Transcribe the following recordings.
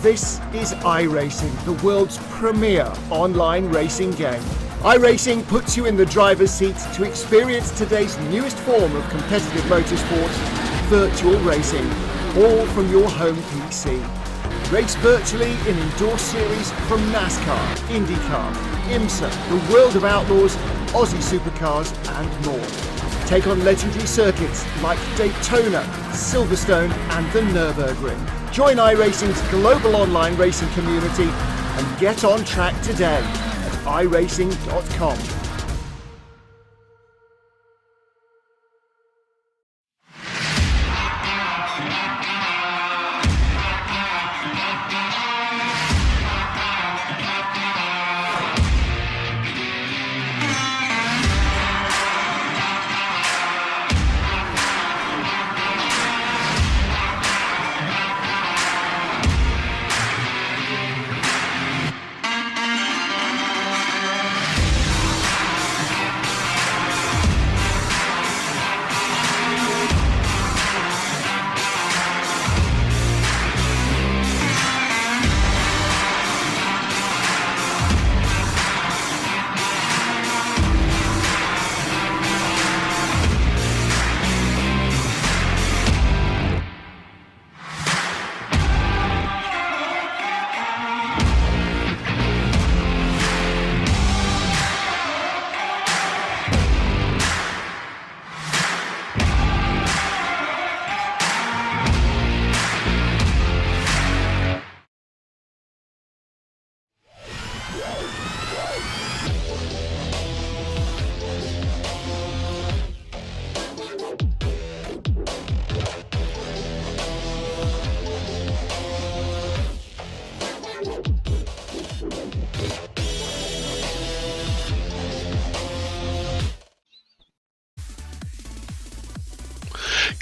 This is iRacing, the world's premier online racing game. iRacing puts you in the driver's seat to experience today's newest form of competitive motorsport, virtual racing, all from your home PC. Race virtually in endorsed series from NASCAR, IndyCar, IMSA, the World of Outlaws, Aussie Supercars and more. Take on legendary circuits like Daytona, Silverstone and the Nürburgring. Join iRacing's global online racing community and get on track today at iRacing.com.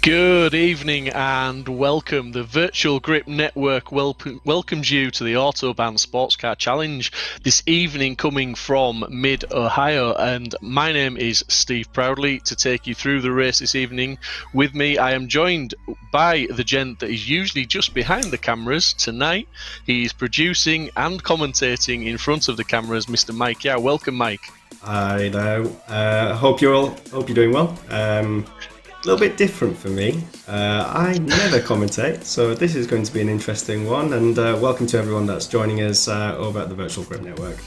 Good evening and welcome. The Virtual Grip Network welcomes you to the Autobahn Sportscar Challenge this evening, coming from mid-Ohio, and my name is Steve Proudley to take you through the race this evening. With me I am joined by the gent that is usually just behind the cameras. Tonight he's producing and commentating in front of the cameras, Mr. Mike Yao. Welcome, Mike. Hi there. Hope you're doing well. A little bit different for me. I never commentate, so this is going to be an interesting one, and welcome to everyone that's joining us over at the Virtual Grip Network.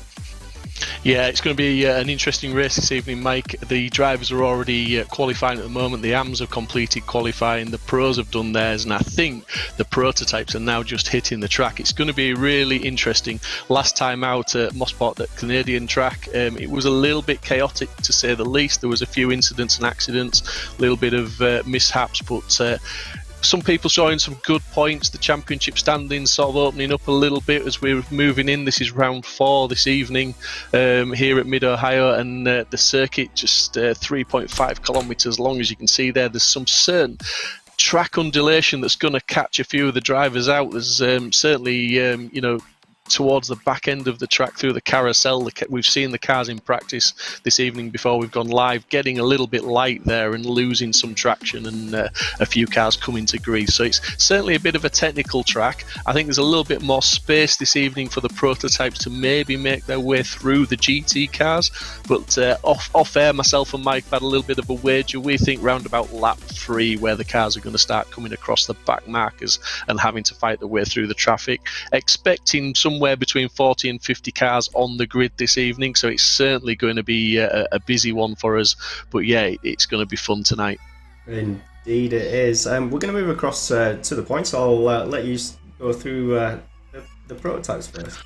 Yeah, it's going to be an interesting race this evening, Mike. The drivers are already qualifying at the moment. The AMs have completed qualifying, the pros have done theirs, and I think the prototypes are now just hitting the track. It's going to be really interesting. Last time out at Mosport, that Canadian track, it was a little bit chaotic to say the least. There was a few incidents and accidents, a little bit of mishaps, but some people showing some good points. The championship standings sort of opening up a little bit as we're moving in. This is round 4 this evening here at Mid-Ohio, and the circuit just 3.5 kilometres long, as you can see there. There's some certain track undulation that's going to catch a few of the drivers out. There's certainly, towards the back end of the track through the carousel. We've seen the cars in practice this evening before we've gone live, getting a little bit light there and losing some traction, and a few cars coming to grease. So it's certainly a bit of a technical track. I think there's a little bit more space this evening for the prototypes to maybe make their way through the GT cars. But off air, myself and Mike had a little bit of a wager. We think round about lap 3, where the cars are going to start coming across the back markers and having to fight their way through the traffic. Expecting somewhere between 40 and 50 cars on the grid this evening, so it's certainly going to be a busy one for us. But yeah, it's going to be fun tonight. Indeed it is. We're going to move across to the points. I'll let you go through the prototypes first.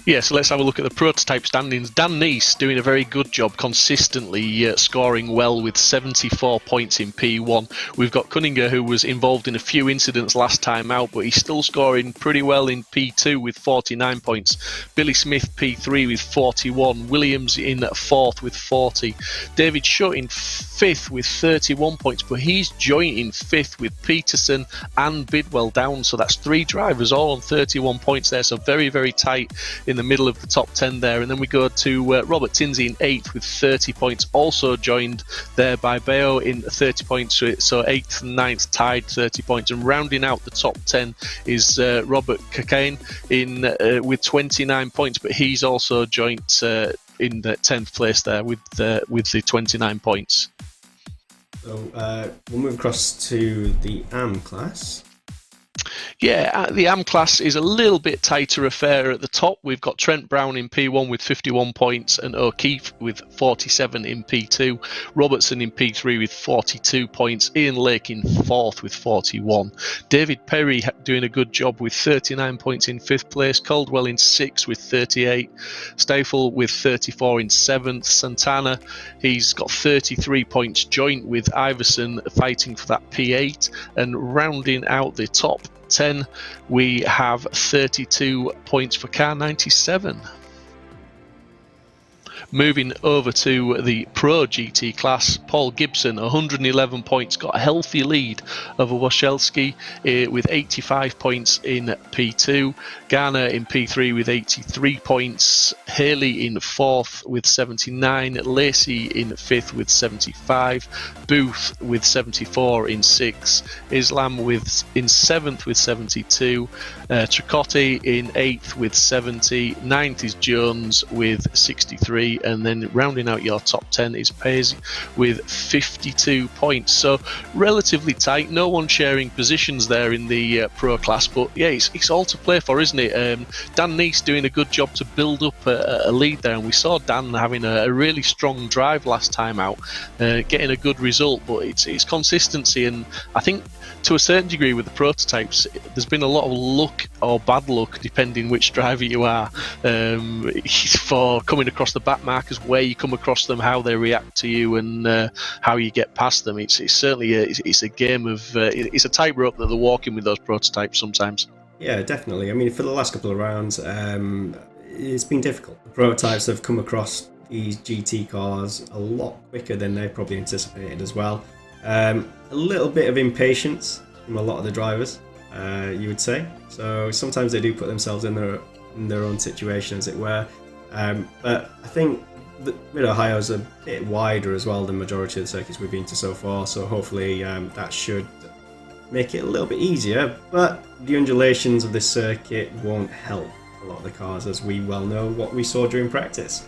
Yeah, so let's have a look at the prototype standings. Dan Neese doing a very good job, consistently scoring well with 74 points in P1. We've got Cunningham, who was involved in a few incidents last time out, but he's still scoring pretty well in P2 with 49 points. Billy Smith, P3 with 41. Williams in 4th with 40. David Shutt in 5th with 31 points, but he's joint in 5th with Peterson and Bidwell down, so that's 3 drivers all on 31 points there, so very, very tight in the middle of the top 10 there. And then we go to Robert Tinsey in 8th with 30 points, also joined there by Bayo in 30 points, so 8th and 9th tied 30 points. And rounding out the top 10 is Robert Cocaine with 29 points, but he's also joined in the 10th place there with the 29 points. So we'll move across to the AM class. Yeah, the AM class is a little bit tighter affair at the top. We've got Trent Brown in P1 with 51 points and O'Keefe with 47 in P2. Robertson in P3 with 42 points. Ian Lake in 4th with 41. David Perry doing a good job with 39 points in 5th place. Caldwell in 6th with 38. Stifel with 34 in 7th. Santana, he's got 33 points joint with Iverson fighting for that P8. And rounding out the top 10, we have 32 points for car 97. Moving over to the Pro GT class, Paul Gibson, 111 points, got a healthy lead over Waszewski with 85 points in P2. Garner in P3 with 83 points. Haley in 4th with 79. Lacey in 5th with 75. Booth with 74 in 6th. Islam in 7th with 72. Tricotti in 8th with 70. 9th is Jones with 63. And then rounding out your top 10 is Pace with 52 points. So relatively tight. No one sharing positions there in the Pro class. But yeah, it's all to play for, isn't it? Dan Neese doing a good job to build up a lead there. And we saw Dan having a really strong drive last time out, getting a good result. But it's consistency. And I think to a certain degree with the prototypes, there's been a lot of luck or bad luck, depending which driver you are, for coming across the back markers, where you come across them, how they react to you, and how you get past them. It's certainly it's a game of it's a tightrope that they're walking with those prototypes sometimes. Yeah, definitely. I mean, for the last couple of rounds, it's been difficult. The prototypes have come across these GT cars a lot quicker than they probably anticipated as well. A little bit of impatience from a lot of the drivers, you would say. So sometimes they do put themselves in their own situation, as it were. But I think Mid-Ohio's a bit wider as well than the majority of the circuits we've been to so far. So hopefully that should make it a little bit easier. But the undulations of this circuit won't help a lot of the cars, as we well know what we saw during practice.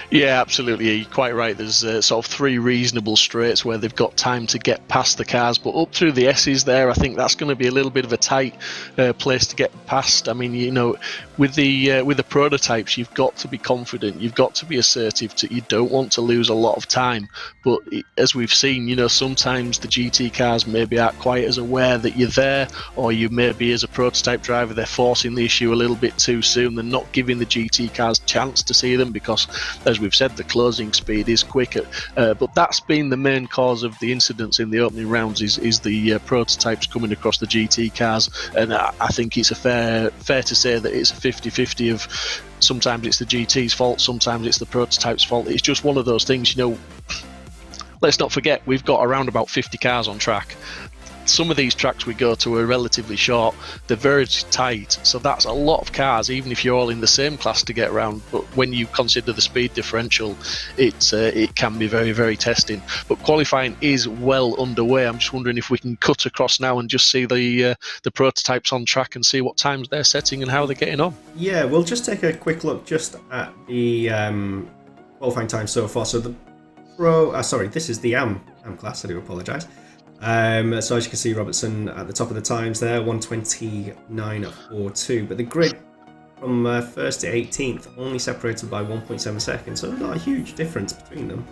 Yeah, absolutely. You're quite right. There's sort of 3 reasonable straights where they've got time to get past the cars, but up through the S's there, I think that's going to be a little bit of a tight place to get past. I mean, with the prototypes, you've got to be confident. You've got to be assertive. You don't want to lose a lot of time. But as we've seen, sometimes the GT cars maybe aren't quite as aware that you're there, or you maybe as a prototype driver, they're forcing the issue a little bit too soon. They're not giving the GT cars chance to see them because, as we've said, the closing speed is quicker. But that's been the main cause of the incidents in the opening rounds is the prototypes coming across the GT cars. And I think it's fair to say that it's a 50-50 of sometimes it's the GT's fault, sometimes it's the prototype's fault. It's just one of those things, let's not forget we've got around about 50 cars on track. Some of these tracks we go to are relatively short, they're very tight, so that's a lot of cars, even if you're all in the same class to get around. But when you consider the speed differential, it can be very, very testing. But qualifying is well underway. I'm just wondering if we can cut across now and just see the prototypes on track and see what times they're setting and how they're getting on. Yeah, we'll just take a quick look just at the qualifying time so far. So the this is the AM class, I do apologise. So as you can see, Robertson at the top of the times there, 1:29.42. But the grid from 1st to 18th only separated by 1.7 seconds, so not a huge difference between them.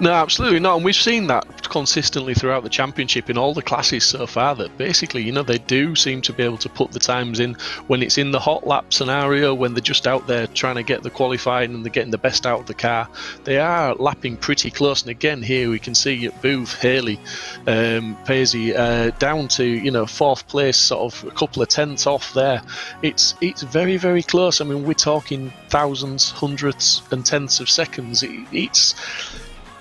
No, absolutely not. And we've seen that consistently throughout the championship in all the classes so far, that basically, they do seem to be able to put the times in when it's in the hot lap scenario, when they're just out there trying to get the qualifying and they're getting the best out of the car. They are lapping pretty close. And again, here we can see at Booth, Haley, Paisley, down to, 4th place, sort of a couple of tenths off there. It's very, very close. I mean, we're talking thousands, hundreds and tenths of seconds.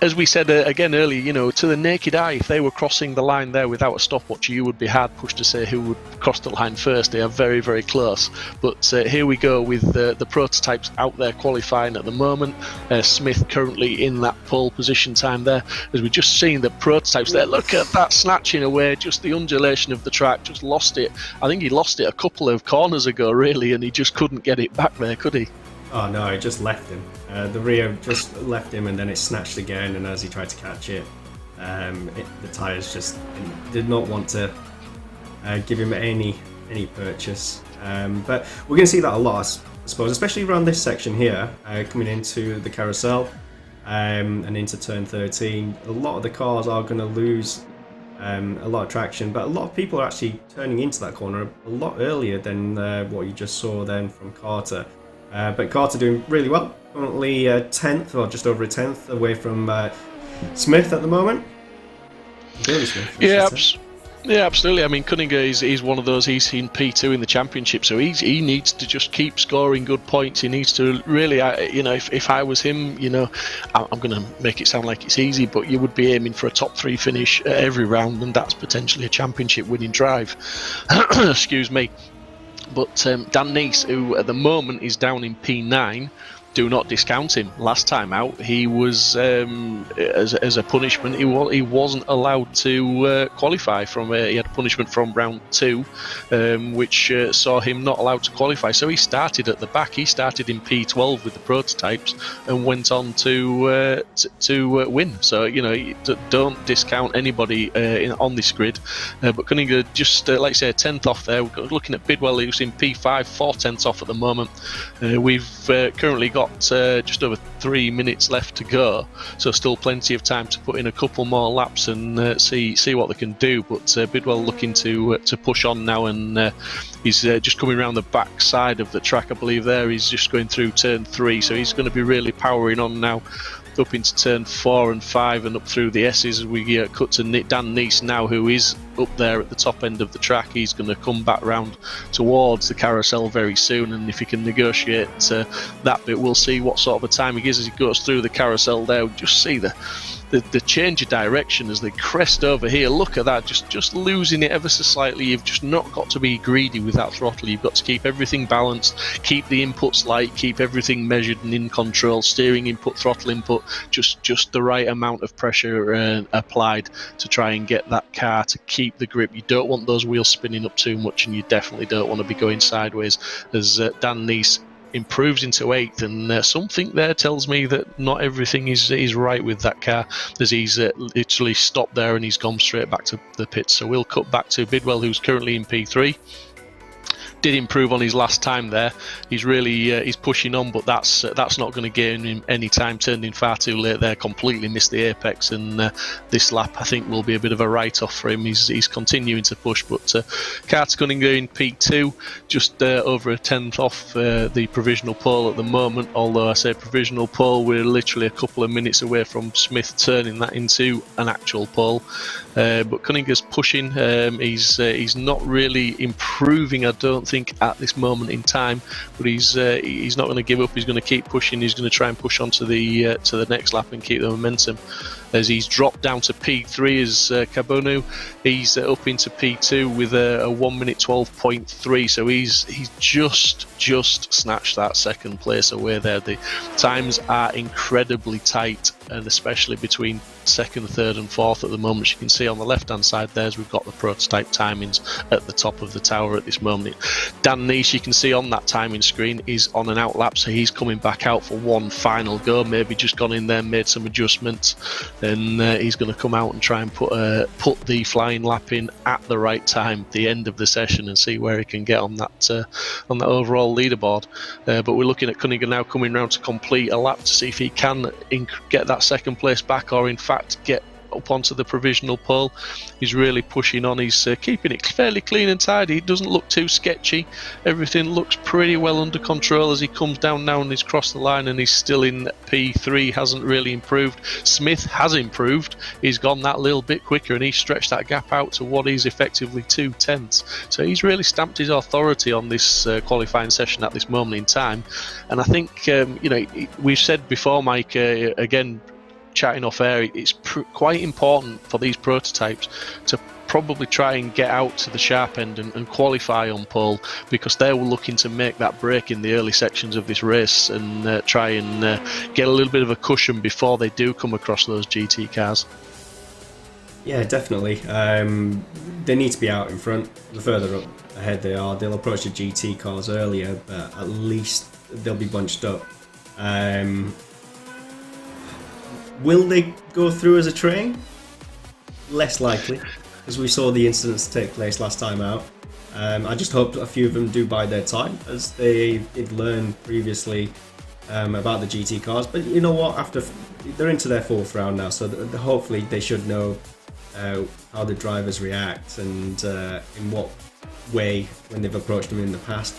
as we said again earlier, to the naked eye, if they were crossing the line there without a stopwatch, you would be hard pushed to say who would cross the line first. They are very, very close. But here we go with the prototypes out there qualifying at the moment. Smith currently in that pole position time there. As we've just seen the prototypes there, look at that snatching away, just the undulation of the track, just lost it. I think he lost it a couple of corners ago, really, and he just couldn't get it back there, could he? Oh no, it just left him. The Rio just left him, and then it snatched again, and as he tried to catch it, the tyres just did not want to give him any purchase. But we're going to see that a lot, I suppose, especially around this section here, coming into the carousel and into turn 13. A lot of the cars are going to lose a lot of traction, but a lot of people are actually turning into that corner a lot earlier than what you just saw then from Carter. But Carter doing really well, currently 10th, or just over a 10th away from Smith at the moment. Billy Smith, yeah, absolutely. I mean, Cunningham is one of those, he's in P2 in the championship, so he needs to just keep scoring good points. He needs to really, if I was him, I'm going to make it sound like it's easy, but you would be aiming for a top 3 finish every round, and that's potentially a championship winning drive. Excuse me. But Dan Neese, who at the moment is down in P9, do not discount him. Last time out, he was as a punishment, he wasn't allowed to qualify from. He had a punishment from round 2, which saw him not allowed to qualify. So he started at the back. He started in P12 with the prototypes and went on to win. So don't discount anybody on this grid. But Cunningham just like I say, 10th off there. We're looking at Bidwell, who's in P5, 4/10 off at the moment. We've currently got just over 3 minutes left to go, so still plenty of time to put in a couple more laps and see what they can do. But Bidwell looking to push on now, and he's just coming around the back side of the track, I believe. There he's just going through turn 3, so he's going to be really powering on now up into turn 4 and 5 and up through the S's as we cut to Dan Neese now, who is up there at the top end of the track. He's going to come back round towards the carousel very soon, and if he can negotiate that bit, we'll see what sort of a time he gives as he goes through the carousel there. We'll just see the change of direction as they crest over here. Look at that, just losing it ever so slightly. You've just not got to be greedy with that throttle. You've got to keep everything balanced, keep the inputs light, keep everything measured and in control. Steering input, throttle input, just the right amount of pressure applied to try and get that car to keep the grip. You don't want those wheels spinning up too much, and you definitely don't want to be going sideways as Dan Neese improves into 8th, and something there tells me that not everything is right with that car, as he's literally stopped there and he's gone straight back to the pits. So we'll cut back to Bidwell, who's currently in P3. Did improve on his last time there. He's really he's pushing on, but that's not going to gain him any time. Turned in far too late there, completely missed the apex, and this lap I think will be a bit of a write-off for him. He's continuing to push, but Carter Cunningham in P2, just over a 10th off the provisional pole at the moment. Although I say provisional pole, we're literally a couple of minutes away from Smith turning that into an actual pole. But Cunningham's pushing. He's not really improving, I don't think, at this moment in time. But he's not going to give up. He's going to keep pushing. He's going to try and push on to the next lap and keep the momentum. As he's dropped down to P3 as Kabunu, he's up into P2 with a 1 minute 12.3. So he's just snatched that second place away there. The times are incredibly tight, and especially between second, third and fourth at the moment. As you can see on the left hand side there, we've got the prototype timings at the top of the tower at this moment. Dan Neese, you can see on that timing screen, is on an out lap, so he's coming back out for one final go. Maybe just gone in there, made some adjustments, and he's going to come out and try and put the flying lap in at the right time at the end of the session and see where he can get on that overall leaderboard. But we're looking at Cunningham now coming round to complete a lap to see if he can get that second place back, or in fact get up onto the provisional pole. He's really pushing on. He's keeping it fairly clean and tidy. It doesn't look too sketchy. Everything looks pretty well under control as he comes down now and he's crossed the line, and he's still in P3. Hasn't really improved. Smith has improved. He's gone that little bit quicker and he's stretched that gap out to what is effectively 2/10. So he's really stamped his authority on this qualifying session at this moment in time. And I think we've said before, Mike, again, chatting off air, it's quite important for these prototypes to probably try and get out to the sharp end and qualify on pole, because they're looking to make that break in the early sections of this race and try and get a little bit of a cushion before they do come across those GT cars. Yeah, definitely. They need to be out in front. The further up ahead they are, they'll approach the GT cars earlier, but at least they'll be bunched up. Will they go through as a train? Less likely, because we saw the incidents take place last time out. I just hope a few of them do bide their time, as they did learn previously about the GT cars. But you know what? After they're into their fourth round now, so hopefully they should know how the drivers react and in what way, when they've approached them in the past,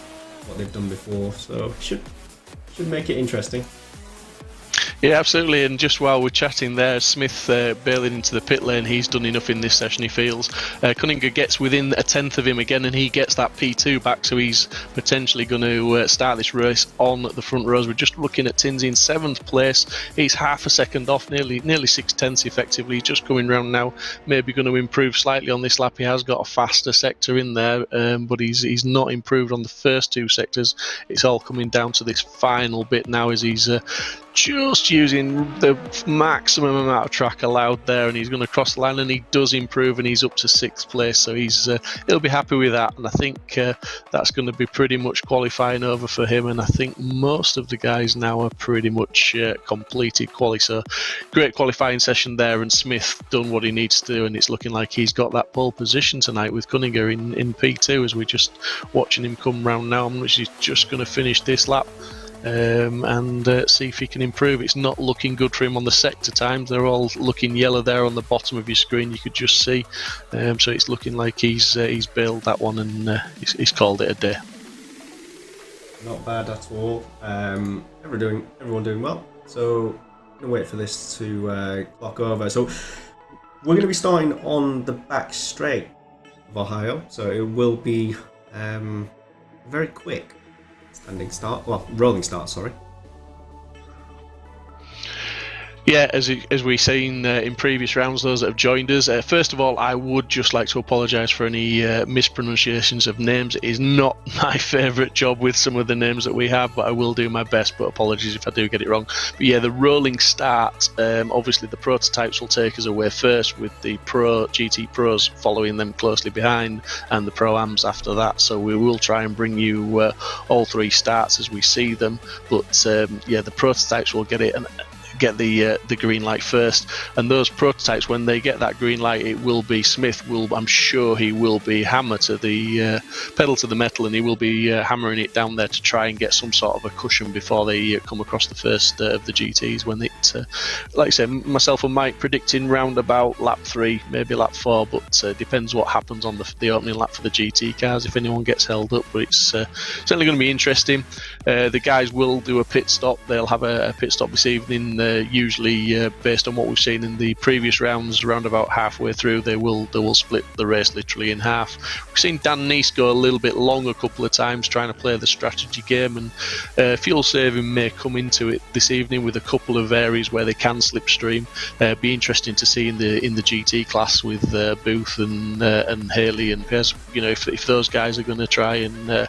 what they've done before. So should make it interesting. Yeah, absolutely. And just while we're chatting there, Smith bailing into the pit lane, he's done enough in this session, he feels. Cunningham gets within a tenth of him again, and he gets that P2 back, so he's potentially going to start this race on the front rows. We're just looking at Tinsey in 7th place. He's half a second off, nearly 6/10 effectively. He's just coming round now, maybe going to improve slightly on this lap. He has got a faster sector in there, but he's not improved on the first 2 sectors. It's all coming down to this final bit now, as he's just using the maximum amount of track allowed there, and he's going to cross the line, and he does improve, and he's up to 6th place, so he'll be happy with that. And I think that's going to be pretty much qualifying over for him, and I think most of the guys now are pretty much completed quali. So great qualifying session there, and Smith done what he needs to do, and it's looking like he's got that pole position tonight with Cunningham in P2, as we're just watching him come round now, which he's just going to finish this lap and see if he can improve. It's not looking good for him on the sector times. They're all looking yellow there on the bottom of your screen, you could just see. So it's looking like he's bailed that one, and he's called it a day. Not bad at all. Everyone doing well. So I'm gonna wait for this to clock over. So we're going to be starting on the back straight of Ohio. So it will be very quick rolling start, sorry. Yeah, as we've seen in previous rounds, those that have joined us, first of all, I would just like to apologise for any mispronunciations of names. It is not my favourite job with some of the names that we have, but I will do my best, but apologies if I do get it wrong. But yeah, the rolling start, obviously the prototypes will take us away first, with the GT Pros following them closely behind, and the Pro-Ams after that. So we will try and bring you all 3 starts as we see them, but yeah, the prototypes will get the green light first, and those prototypes, when they get that green light, it will be Smith I'm sure he will be hammer to the pedal to the metal, and he will be hammering it down there to try and get some sort of a cushion before they come across the first of the GTs, when it like I said, myself and Mike predicting round about lap 3, maybe lap 4, but depends what happens on the opening lap for the GT cars, if anyone gets held up. But it's certainly going to be interesting. The guys will do a pit stop. They'll have a pit stop this evening. Usually, based on what we've seen in the previous rounds, around about halfway through, they will split the race literally in half. We've seen Dan Neese go a little bit long a couple of times trying to play the strategy game, and fuel saving may come into it this evening with a couple of areas where they can slipstream. Be interesting to see in the GT class with Booth and Haley and Pierce. You know, if those guys are going to try and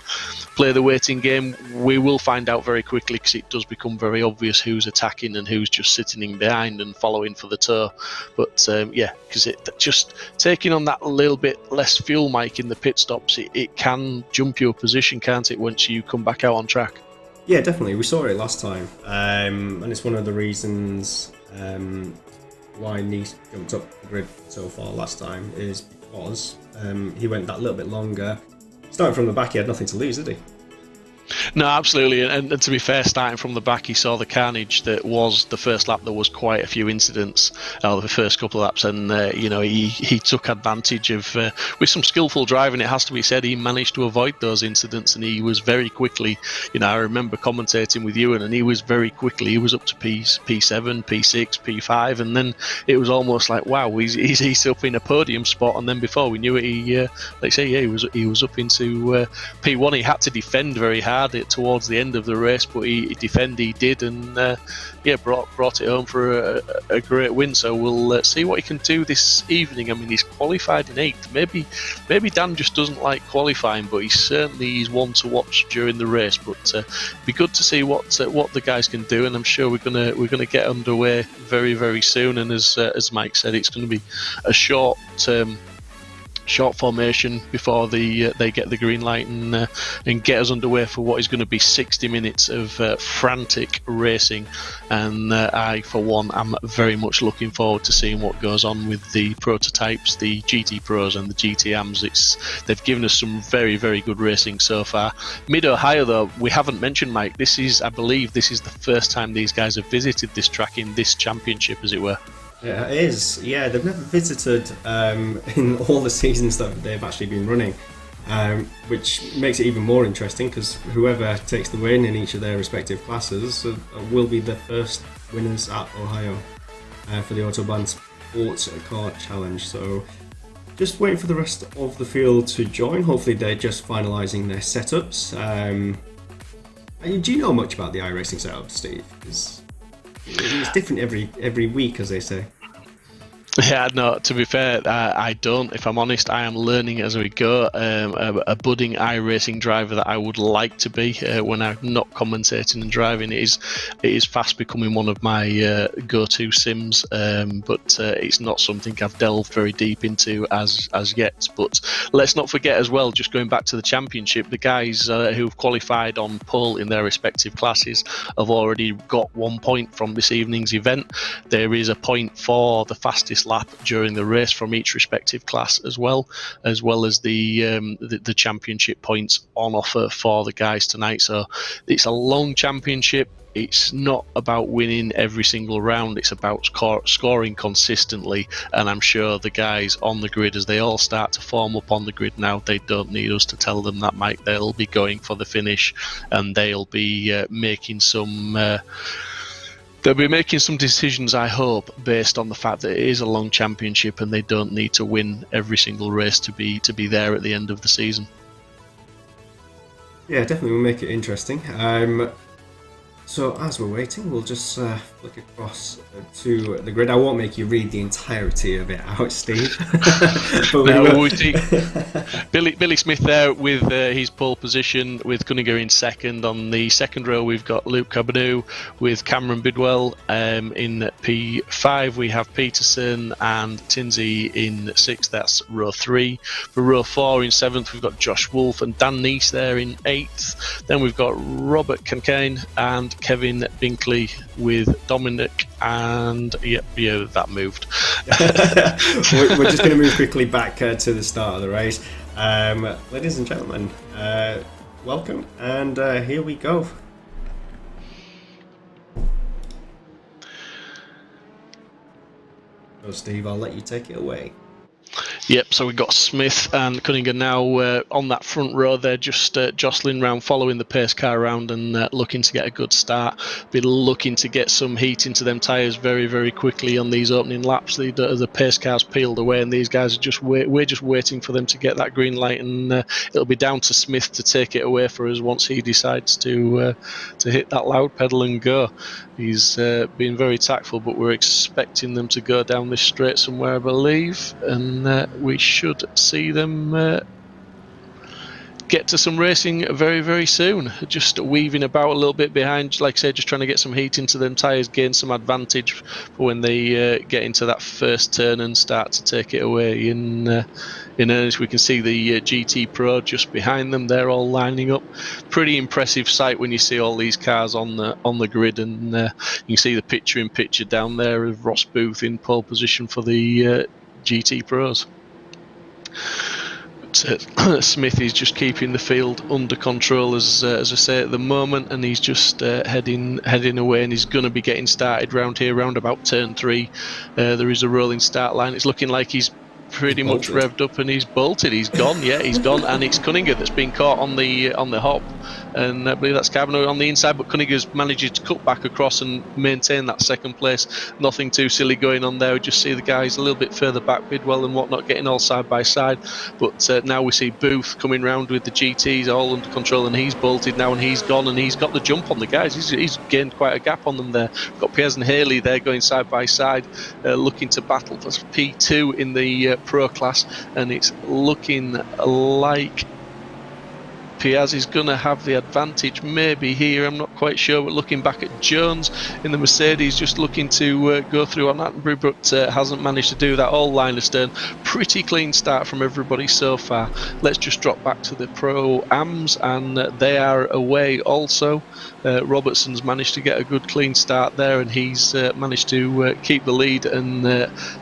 play the waiting game, we will find out very quickly, because it does become very obvious who's attacking and who's just sitting in behind and following for the tow. But yeah, because it just taking on that little bit less fuel, Mike, in the pit stops, it can jump your position, can't it, once you come back out on track? Yeah, definitely. We saw it last time, and it's one of the reasons why Neese jumped up the grid so far last time, is because he went that little bit longer. Starting from the back, he had nothing to lose, did he? No, absolutely, and to be fair, starting from the back, he saw the carnage that was the first lap. There was quite a few incidents the first couple of laps, and you know, he took advantage of with some skillful driving, it has to be said. He managed to avoid those incidents, and he was very quickly, you know, I remember commentating with you, and he was very quickly, he was up to P7, P6, P5, and then it was almost like, wow, he's up in a podium spot, and then before we knew it, he was up into P1. He had to defend very hard it towards the end of the race, but he defended, he did, and brought it home for a great win. So we'll see what he can do this evening. I mean, he's qualified in 8th. Maybe Dan just doesn't like qualifying, but he's one to watch during the race. But it'd be good to see what the guys can do, and I'm sure we're gonna get underway very, very soon. And as Mike said, it's going to be a short formation before they get the green light and get us underway for what is going to be 60 minutes of frantic racing. And I, for one, am very much looking forward to seeing what goes on with the prototypes, the GT Pros and the GTMs. They've given us some very, very good racing so far. Mid-Ohio, though, we haven't mentioned, Mike. I believe this is the first time these guys have visited this track in this championship, as it were. Yeah, it is. Yeah, they've never visited in all the seasons that they've actually been running, which makes it even more interesting because whoever takes the win in each of their respective classes will be the first winners at Ohio for the Autobahn Sportscar Challenge. So just waiting for the rest of the field to join. Hopefully they're just finalising their setups. Do you know much about the iRacing setup, Steve? It's different every week, as they say. Yeah, no, to be fair, I don't. If I'm honest, I am learning as we go. A budding iRacing driver that I would like to be when I'm not commentating and driving. It is fast becoming one of my go-to sims, but it's not something I've delved very deep into as yet. But let's not forget as well, just going back to the championship, the guys who've qualified on pole in their respective classes have already got 1 point from this evening's event. There is a point for the fastest lap during the race from each respective class as well as the championship points on offer for the guys tonight. So it's a long championship. It's not about winning every single round, it's about scoring consistently, and I'm sure the guys on the grid, as they all start to form up on the grid now, they don't need us to tell them that, Mike. They'll be going for the finish, and they'll be making some decisions, I hope, based on the fact that it is a long championship and they don't need to win every single race to be there at the end of the season. Yeah, definitely will make it interesting. So as we're waiting, we'll just flick across to the grid. I won't make you read the entirety of it out, Steve. But we see Billy Smith there with his pole position, with Cunningham in second. On the second row, we've got Luke Cabernou with Cameron Bidwell. In P5, we have Peterson and Tinsey in sixth. That's row 3. For row 4, in 7th, we've got Josh Wolfe and Dan Neese there in 8th. Then we've got Robert Kincaid and Kevin Binkley with Dominic, and that moved. We're just going to move quickly back to the start of the race. Ladies and gentlemen, welcome, and here we go. So Steve, I'll let you take it away. Yep, so we've got Smith and Cunningham now on that front row. They're just jostling round, following the pace car around and looking to get a good start. Be looking to get some heat into them tyres very, very quickly on these opening laps. The pace car's peeled away and these guys are we're just waiting for them to get that green light, and it'll be down to Smith to take it away for us once he decides to hit that loud pedal and go. He's been very tactful, but we're expecting them to go down this straight somewhere, I believe, and we should see them get to some racing very, very soon. Just weaving about a little bit behind, like I said, just trying to get some heat into them tyres, gain some advantage for when they get into that first turn and start to take it away in earnest. We can see the GT Pro just behind them. They're all lining up. Pretty impressive sight when you see all these cars on the grid, and you can see the picture down there of Ross Booth in pole position for the GT Pros. Smith is just keeping the field under control, as I say, at the moment, and he's just heading away, and he's going to be getting started round here, round about turn 3. There is a rolling start line. It's looking like he's pretty much revved up and he's bolted. He's gone. Yeah, he's gone. And it's Cunningham that's been caught on the hop. And I believe that's Cavanaugh on the inside, but Cunningham's managed to cut back across and maintain that second place. Nothing too silly going on there. We just see the guys a little bit further back, Bidwell and whatnot, getting all side by side. But now we see Booth coming round with the GTs all under control, and he's bolted now, and he's gone, and he's got the jump on the guys. He's gained quite a gap on them there. Got Piers and Haley there going side by side, looking to battle for P2 in the pro class, and it's looking like Piaz is going to have the advantage maybe here, I'm not quite sure, but looking back at Jones in the Mercedes, just looking to go through on Attenbury, but hasn't managed to do that. All line astern. Pretty clean start from everybody so far. Let's just drop back to the Pro-Ams, and they are away also. Robertson's managed to get a good clean start there, and he's managed to keep the lead, and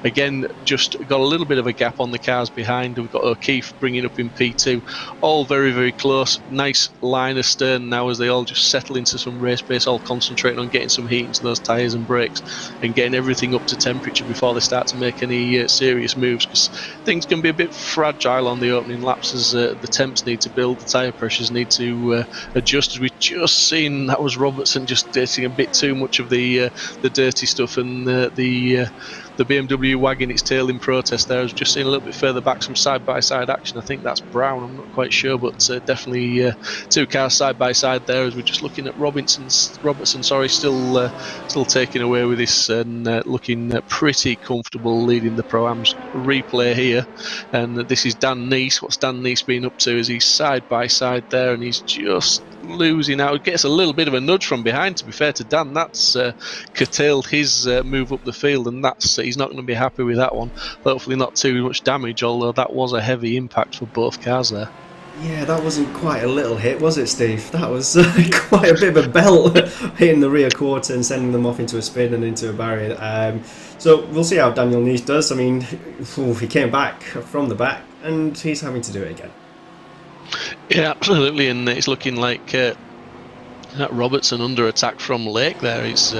again just got a little bit of a gap on the cars behind. We've got O'Keefe bringing up in P2, all very, very close. Nice line astern now as they all just settle into some race pace, all concentrating on getting some heat into those tyres and brakes and getting everything up to temperature before they start to make any serious moves, because things can be a bit fragile on the opening laps as the temps need to build, the tyre pressures need to adjust. As we just seen, that was Robertson just dating a bit too much of the dirty stuff, and the BMW wagging its tail in protest there. I was just seeing a little bit further back some side-by-side action. I think that's Brown, I'm not quite sure, but definitely two cars side-by-side there as we're just looking at Robertson, still taking away with this and looking pretty comfortable leading the Pro-Ams. Replay here, and this is Dan Neese. What's Dan Neese been up to is he's side-by-side there, and he's just losing out. Gets a little bit of a nudge from behind, to be fair to Dan. That's curtailed his move up the field, and that's he's not going to be happy with that one. Hopefully not too much damage, although that was a heavy impact for both cars there. Yeah, that wasn't quite a little hit, was it, Steve? That was quite a bit of a belt hitting the rear quarter and sending them off into a spin and into a barrier. So we'll see how Daniel Neese does. I mean, he came back from the back and he's having to do it again. Yeah, absolutely, and it's looking like Robertson under attack from Lake there. He's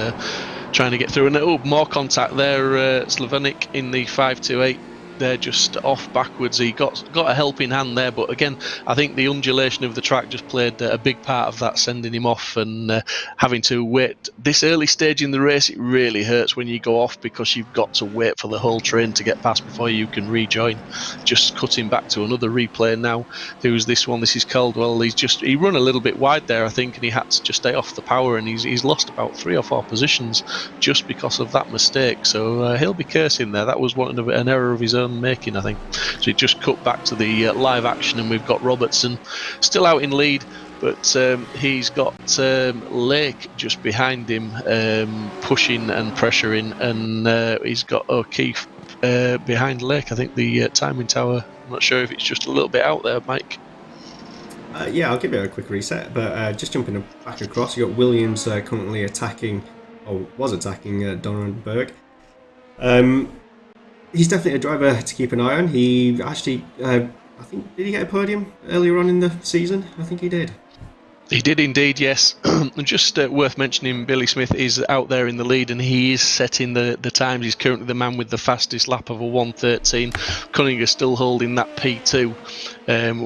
trying to get through, and more contact there. Slovenic in the 528. They're just off backwards. He got a helping hand there, but again, I think the undulation of the track just played a big part of that, sending him off and having to wait. This early stage in the race, it really hurts when you go off, because you've got to wait for the whole train to get past before you can rejoin. Just cutting back to another replay now. Who's this one? This is Caldwell. He run a little bit wide there, I think, and he had to just stay off the power, and he's lost about 3 or 4 positions just because of that mistake. So he'll be cursing there. That was an error of his own making, I think. So he just cut back to the live action, and we've got Robertson still out in lead, but he's got Lake just behind him, pushing and pressuring, and he's got O'Keefe behind Lake. I think the timing tower, I'm not sure if it's just a little bit out there, Mike. Yeah, I'll give it a quick reset, but just jumping back across, you got Williams currently attacking, or was attacking Donenberg. He's definitely a driver to keep an eye on. He actually, I think, did he get a podium earlier on in the season? I think he did. He did indeed, yes. And just worth mentioning, Billy Smith is out there in the lead, and he is setting the times. He's currently the man with the fastest lap of a 1:13. Cunningham still holding that P2,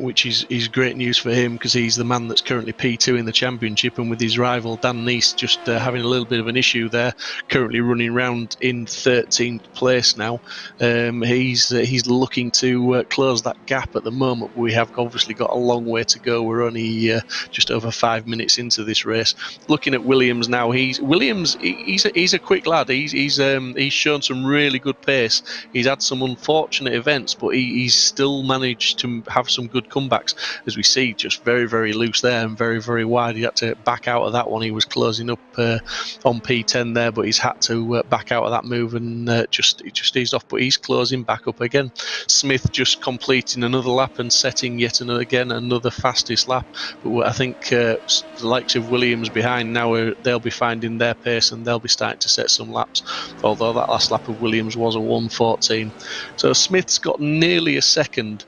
which is great news for him, because he's the man that's currently P2 in the championship, and with his rival Dan Neese just having a little bit of an issue there, currently running around in 13th place now. He's looking to close that gap at the moment. We have obviously got a long way to go. We're only just over 5 minutes into this race. Looking at Williams now, he's a quick lad. He's shown some really good pace. He's had some unfortunate events, but he's still managed to have some good comebacks, as we see, just very, very loose there and very, very wide. He had to back out of that one. He was closing up on P10 there, but he's had to back out of that move and just eased off, but he's closing back up again. Smith just completing another lap and setting yet another fastest lap, but I think the likes of Williams behind now, they'll be finding their pace and they'll be starting to set some laps, although that last lap of Williams was a 1:14. So Smith's got nearly a second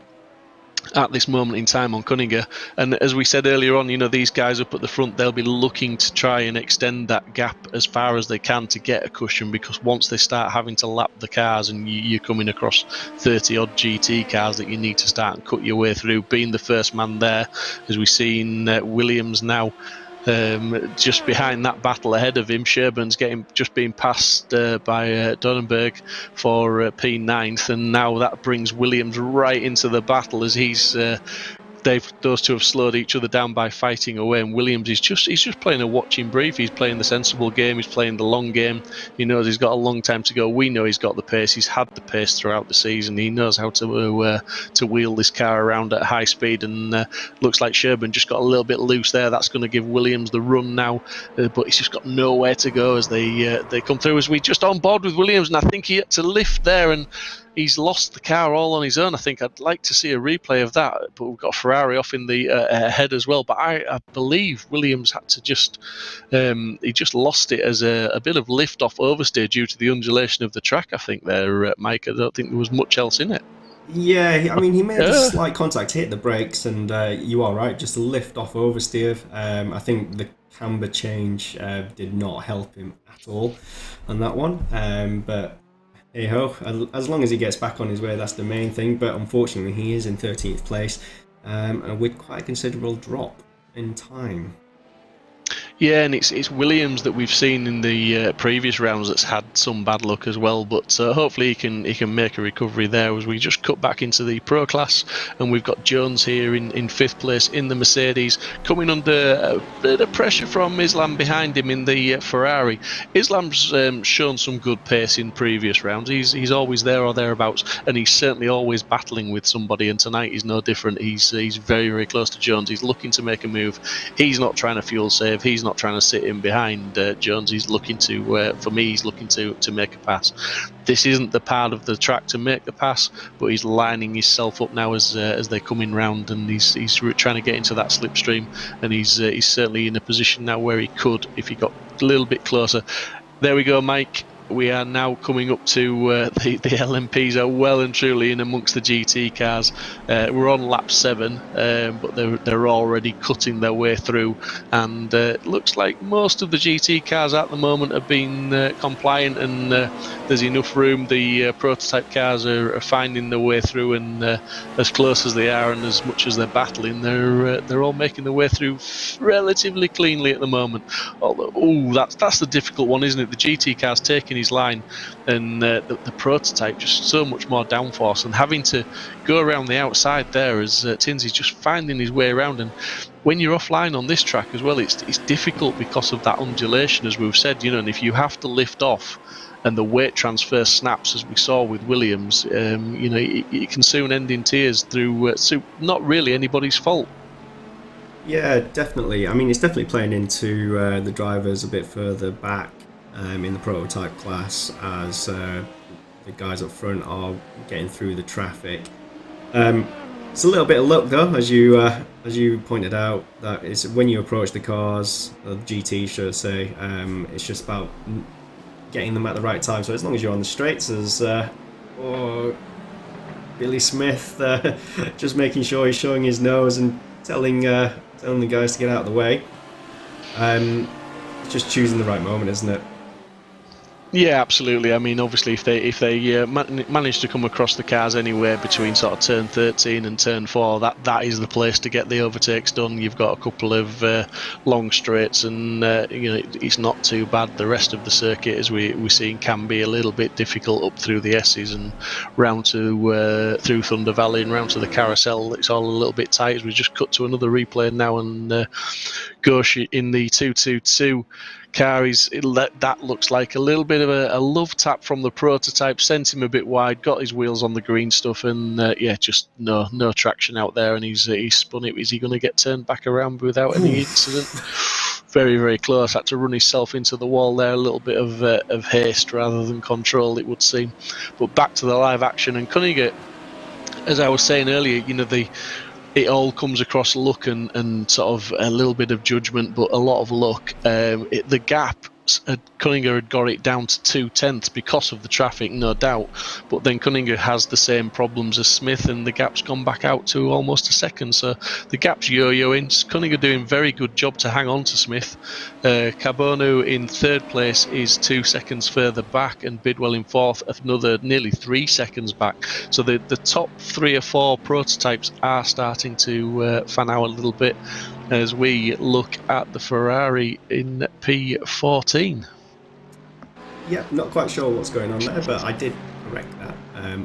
at this moment in time on Cunningham. And as we said earlier on, these guys up at the front, they'll be looking to try and extend that gap as far as they can to get a cushion, because once they start having to lap the cars and you're coming across 30 odd GT cars that you need to start and cut your way through, being the first man there, as we've seen Williams now just behind that battle ahead of him. Sherburn's just being passed by Donenberg for P9th, and now that brings Williams right into the battle as those two have slowed each other down by fighting away, and Williams he's just playing a watching brief. He's playing the sensible game, he's playing the long game. He knows he's got a long time to go. We know he's got the pace, he's had the pace throughout the season. He knows how to wheel this car around at high speed, and looks like Sherburn just got a little bit loose there. That's going to give Williams the run now, but he's just got nowhere to go as they come through. As we just on board with Williams, and I think he had to lift there, and he's lost the car all on his own. I think I'd like to see a replay of that, but we've got Ferrari off in the head as well. But I believe Williams had to he just lost it as a bit of lift off oversteer due to the undulation of the track, I think there, Mike. I don't think there was much else in it. Yeah, I mean, he made a slight contact, hit the brakes, and you are right, just a lift off oversteer. I think the camber change did not help him at all on that one, but hey ho, as long as he gets back on his way, that's the main thing. But unfortunately, he is in 13th place, and with quite a considerable drop in time. Yeah, and it's Williams that we've seen in the previous rounds that's had some bad luck as well. But hopefully he can make a recovery there as we just cut back into the Pro class, and we've got Jones here in 5th place in the Mercedes, coming under a bit of pressure from Islam behind him in the Ferrari. Islam's shown some good pace in previous rounds. He's always there or thereabouts, and he's certainly always battling with somebody. And tonight he's no different. He's very, very close to Jones. He's looking to make a move. He's not trying to fuel save. He's not trying to sit in behind Jones. He's looking to, for me, he's looking to make a pass. This isn't the part of the track to make the pass, but he's lining himself up now as they're coming round, and he's trying to get into that slipstream, and he's certainly in a position now where he could, if he got a little bit closer. There we go, Mike. We are now coming up to the LMPs are well and truly in amongst the GT cars. We're on lap 7, but they're already cutting their way through, and it looks like most of the GT cars at the moment have been compliant, and there's enough room. The prototype cars are finding their way through, and as close as they are and as much as they're battling, they're all making their way through relatively cleanly at the moment. Although, that's the difficult one, isn't it? The GT cars taking his line, and the prototype just so much more downforce, and having to go around the outside there as Tinsley's just finding his way around. And when you're offline on this track as well, it's difficult because of that undulation, as we've said, and if you have to lift off and the weight transfer snaps, as we saw with Williams, it can soon end in tears through not really anybody's fault. Yeah, definitely. I mean, it's definitely playing into the drivers a bit further back in the prototype class, as the guys up front are getting through the traffic. It's a little bit of luck though, as you pointed out, that is when you approach the cars, the GT should say, it's just about getting them at the right time. So as long as you're on the straights, as Billy Smith just making sure he's showing his nose and telling the guys to get out of the way. Just choosing the right moment, isn't it? Yeah, absolutely. I mean, obviously, if they manage to come across the cars anywhere between sort of turn 13 and turn 4, that is the place to get the overtakes done. You've got a couple of long straights, and it's not too bad. The rest of the circuit, as we're seeing, can be a little bit difficult up through the S's and round to through Thunder Valley and round to the carousel. It's all a little bit tight. As we just cut to another replay now, and Ghosh in the 222 car, that looks like a little bit of a love tap from the prototype, sent him a bit wide, got his wheels on the green stuff, and just no traction out there, and he's spun it. Is he going to get turned back around without any incident? Very, very close. Had to run himself into the wall there. A little bit of haste rather than control, it would seem. But back to the live action, and Cunningham, as I was saying earlier, it all comes across luck and sort of a little bit of judgment, but a lot of luck. The gap laps, Cunningham had got it down to 2/10 because of the traffic, no doubt. But then Cunningham has the same problems as Smith, and the gap's gone back out to almost a second. So the gap's yo-yoing. Cunningham doing a very good job to hang on to Smith. Carbonu in third place is 2 seconds further back, and Bidwell in fourth, another nearly 3 seconds back. So the top 3 or 4 prototypes are starting to fan out a little bit as we look at the Ferrari in P14. Yeah, not quite sure what's going on there, but I did correct that.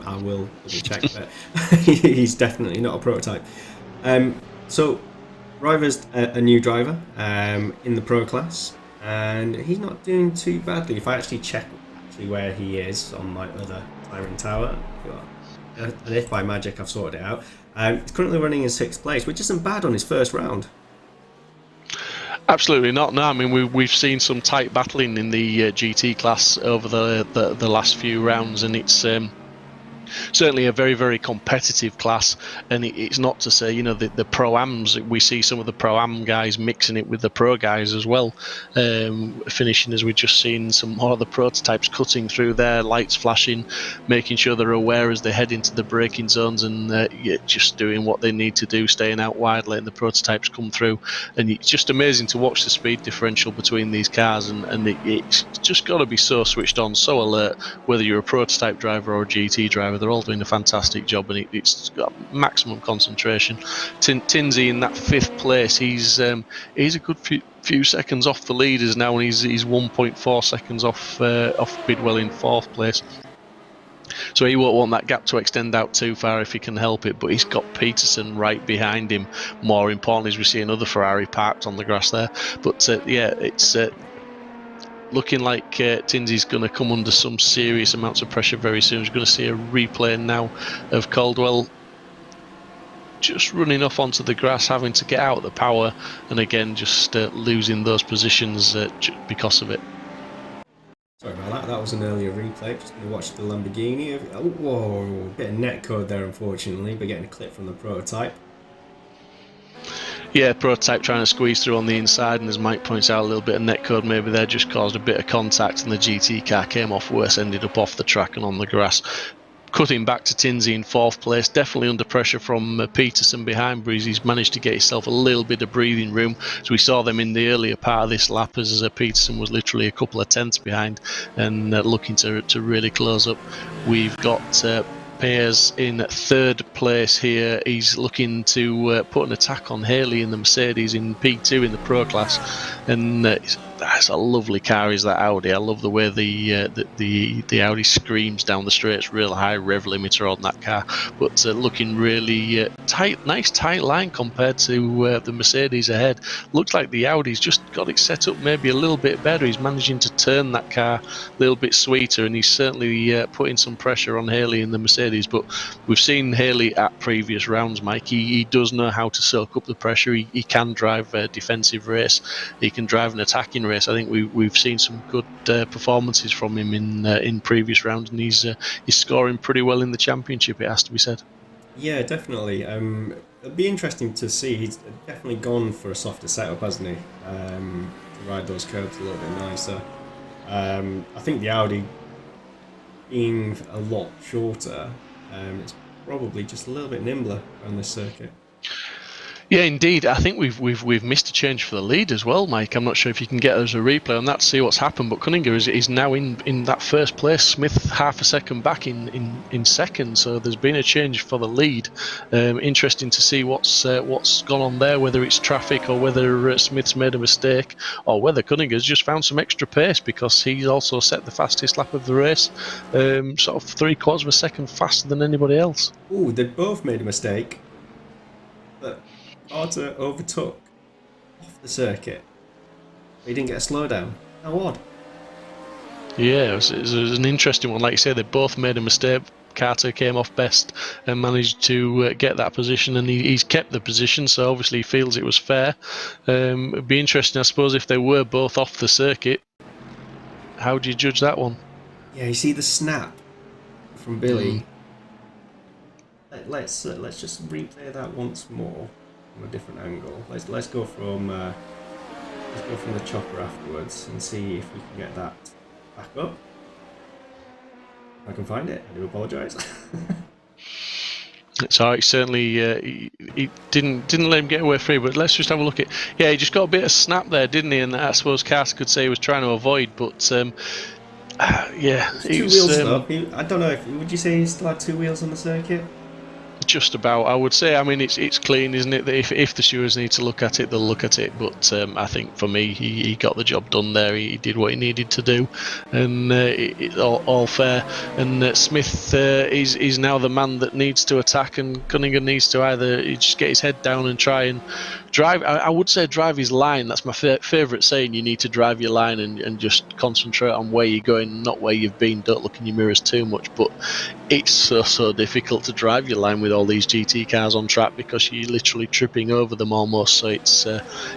I will double check that he's definitely not a prototype. So River's a new driver in the pro class, and he's not doing too badly. If I actually check where he is on my other tiring tower, and if by magic I've sorted it out, he's currently running in 6th place, which isn't bad on his first round. Absolutely not. No, I mean we've seen some tight battling in the GT class over the last few rounds, and it's certainly a very, very competitive class. And it's not to say, you know, the pro-ams, we see some of the pro-am guys mixing it with the pro guys as well, finishing as we've just seen some more of the prototypes cutting through there, lights flashing, making sure they're aware as they head into the braking zones, and just doing what they need to do, staying out wide, letting the prototypes come through. And it's just amazing to watch the speed differential between these cars, and it's just got to be so switched on, so alert, whether you're a prototype driver or a GT driver. They're all doing a fantastic job, and it's got maximum concentration. Tinsey in that 5th place, he's a good few seconds off the leaders now, and he's 1.4 seconds off Bidwell in 4th place. So he won't want that gap to extend out too far if he can help it, but he's got Peterson right behind him. More importantly, as we see another Ferrari parked on the grass there. But it's looking like Tinsey's going to come under some serious amounts of pressure very soon. We're going to see a replay now of Caldwell just running off onto the grass, having to get out of the power, and again just losing those positions because of it. Sorry about that. That was an earlier replay. Just going to watch the Lamborghini. Oh, whoa, bit of netcode there, unfortunately, but getting a clip from the prototype. Yeah, prototype trying to squeeze through on the inside, and as Mike points out, a little bit of netcode maybe there just caused a bit of contact, and the GT car came off worse, ended up off the track and on the grass. Cutting back to Tinsey in 4th place, definitely under pressure from Peterson behind, but he's managed to get himself a little bit of breathing room. So we saw them in the earlier part of this lap as Peterson was literally a couple of tenths behind, and looking to really close up. We've got Pears in 3rd place here. He's looking to put an attack on Haley in the Mercedes in P2 in the Pro class, and that's a lovely car, is that Audi. I love the way the Audi screams down the straight. It's real high rev limiter on that car, but looking really tight, nice tight line compared to the Mercedes ahead. Looks like the Audi's just got it set up maybe a little bit better. He's managing to turn that car a little bit sweeter, and he's certainly putting some pressure on Haley in the Mercedes. But we've seen Haley at previous rounds, Mike. He does know how to soak up the pressure. He can drive a defensive race. He can drive an attacking race. I think we've seen some good performances from him in previous rounds, and he's scoring pretty well in the championship, it has to be said. Yeah, definitely. It'll be interesting to see. He's definitely gone for a softer setup, hasn't he? To ride those curves a little bit nicer. I think the Audi being a lot shorter, it's probably just a little bit nimbler on this circuit. Yeah, indeed. I think we've missed a change for the lead as well, Mike. I'm not sure if you can get us a replay on that to see what's happened, but Cunningham is now in that 1st place. Smith half a second back in 2nd, so there's been a change for the lead. Interesting to see what's gone on there, whether it's traffic or whether Smith's made a mistake, or whether Cunningham's just found some extra pace, because he's also set the fastest lap of the race, sort of 3/4 of a second faster than anybody else. Ooh, they both made a mistake, but Arthur overtook off the circuit. He didn't get a slowdown. How odd. Yeah, it was an interesting one. Like you say, they both made a mistake. Carter came off best and managed to get that position, and he's kept the position, so obviously he feels it was fair. It'd be interesting, I suppose, if they were both off the circuit. How do you judge that one? Yeah, you see the snap from Billy. Let's just replay that once more from a different angle. Let's go from Let's go from the chopper afterwards and see if we can get that back up. If I can find it. I do apologise. So he certainly he didn't let him get away free. But let's just have a look at. Yeah, he just got a bit of snap there, didn't he? And I suppose Carter could say he was trying to avoid, but yeah, It's two wheels though. I don't know. Would you say he still had two wheels on the circuit? Just about, I would say. I mean, it's clean, isn't it? That if the stewards need to look at it, they'll look at it. But I think for me, he got the job done there. He did what he needed to do, and all fair. And Smith is now the man that needs to attack, and Cunningham needs to either just get his head down and try and drive. I would say drive his line. That's my favourite saying. You need to drive your line and just concentrate on where you're going, not where you've been. Don't look in your mirrors too much. But it's so difficult to drive your line with all these GT cars on track because you're literally tripping over them almost. So it's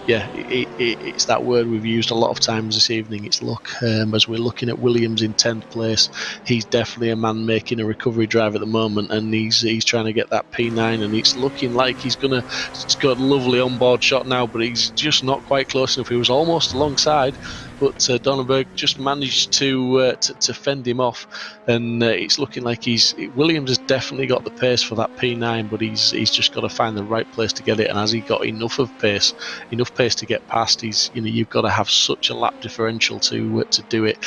it's that word we've used a lot of times this evening. It's luck. As we're looking at Williams in 10th place, he's definitely a man making a recovery drive at the moment, and he's trying to get that P9, and it's looking like he's got a lovely onboard shot now, but he's just not quite close enough. He was almost alongside, but Donenberg just managed to fend him off, and it's looking like Williams has definitely got the pace for that P9, but he's just got to find the right place to get it. And has he got enough pace to get past? You've got to have such a lap differential to do it.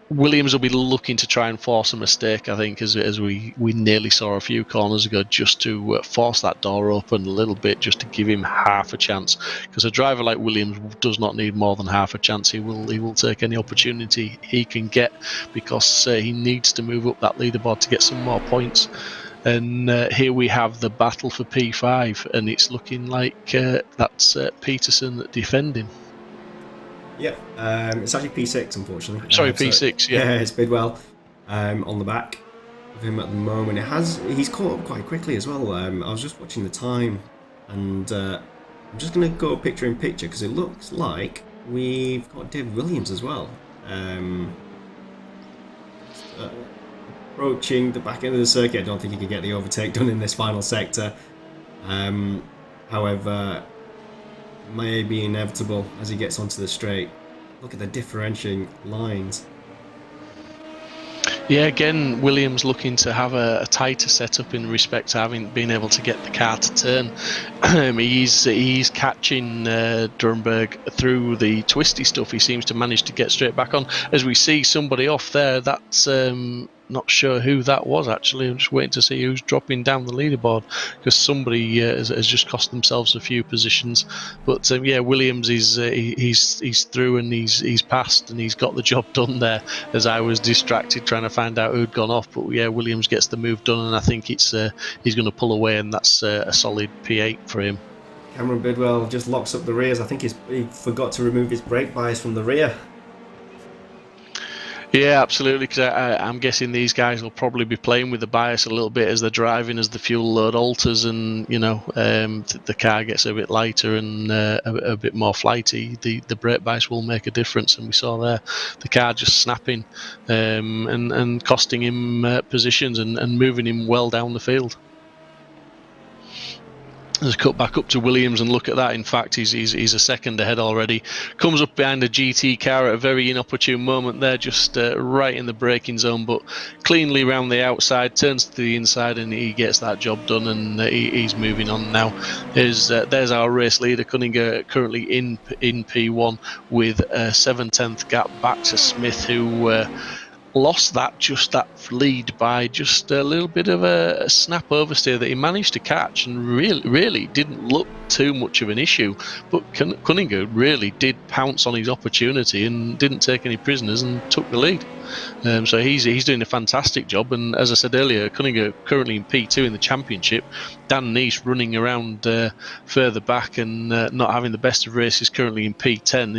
Williams will be looking to try and force a mistake, I think, as we nearly saw a few corners ago, just to force that door open a little bit, just to give him half a chance. Because a driver like Williams does not need more than half a chance. He will take any opportunity he can get, because he needs to move up that leaderboard to get some more points. And here we have the battle for P5, and it's looking like that's Peterson defending. Yep, it's actually P6, unfortunately. Sorry, P6, yeah. Yeah, it's Bidwell on the back of him at the moment. He's caught up quite quickly as well. I was just watching the time, and I'm just going to go picture in picture, because it looks like we've got David Williams as well. Approaching the back end of the circuit. I don't think he can get the overtake done in this final sector. However, may be inevitable as he gets onto the straight. Look at the differentiating lines. Yeah, again, Williams looking to have a tighter setup in respect to having been able to get the car to turn. He's catching Durenberg through the twisty stuff. He seems to manage to get straight back on. As we see somebody off there, that's not sure who that was actually. I'm just waiting to see who's dropping down the leaderboard, because somebody has just cost themselves a few positions. But yeah, Williams is he's through, and he's passed, and he's got the job done there, as I was distracted trying to find out who'd gone off. But yeah, Williams gets the move done, and I think he's going to pull away, and that's a solid P8 for him. Cameron Bidwell just locks up the rears. I think he forgot to remove his brake bias from the rear. Yeah, absolutely, because I'm guessing these guys will probably be playing with the bias a little bit as they're driving, as the fuel load alters, and the car gets a bit lighter and a bit more flighty. The brake bias will make a difference, and we saw there the car just snapping and costing him positions and moving him well down the field. Let's cut back up to Williams and look at that. In fact, he's a second ahead already. Comes up behind a GT car at a very inopportune moment there, just right in the braking zone, but cleanly round the outside, turns to the inside, and he gets that job done, and he's moving on now. There's our race leader, Cunningham, currently in P1 with a 7/10 gap back to Smith, who lost that lead by just a little bit of a snap oversteer that he managed to catch, and really didn't look too much of an issue. But Cunningham really did pounce on his opportunity and didn't take any prisoners and took the lead. So he's doing a fantastic job, and as I said earlier, Cunningham currently in P2 in the championship. Dan Nice running around further back and not having the best of races, currently in P10.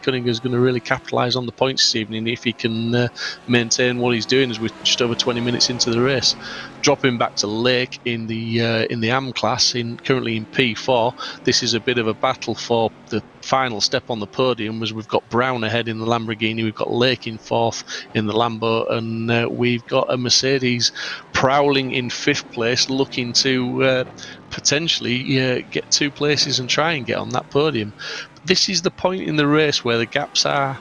Cunningham's going to really capitalise on the points this evening if he can maintain what he's doing, as we're just over 20 minutes into the race. Dropping back to Lake in the AM class, currently in P4. This is a bit of a battle for the final step on the podium, as we've got Brown ahead in the Lamborghini, we've got Lake in fourth in the Lambo, and we've got a Mercedes prowling in fifth place, looking to to potentially get 2 places and try and get on that podium. This is the point in the race where the gaps are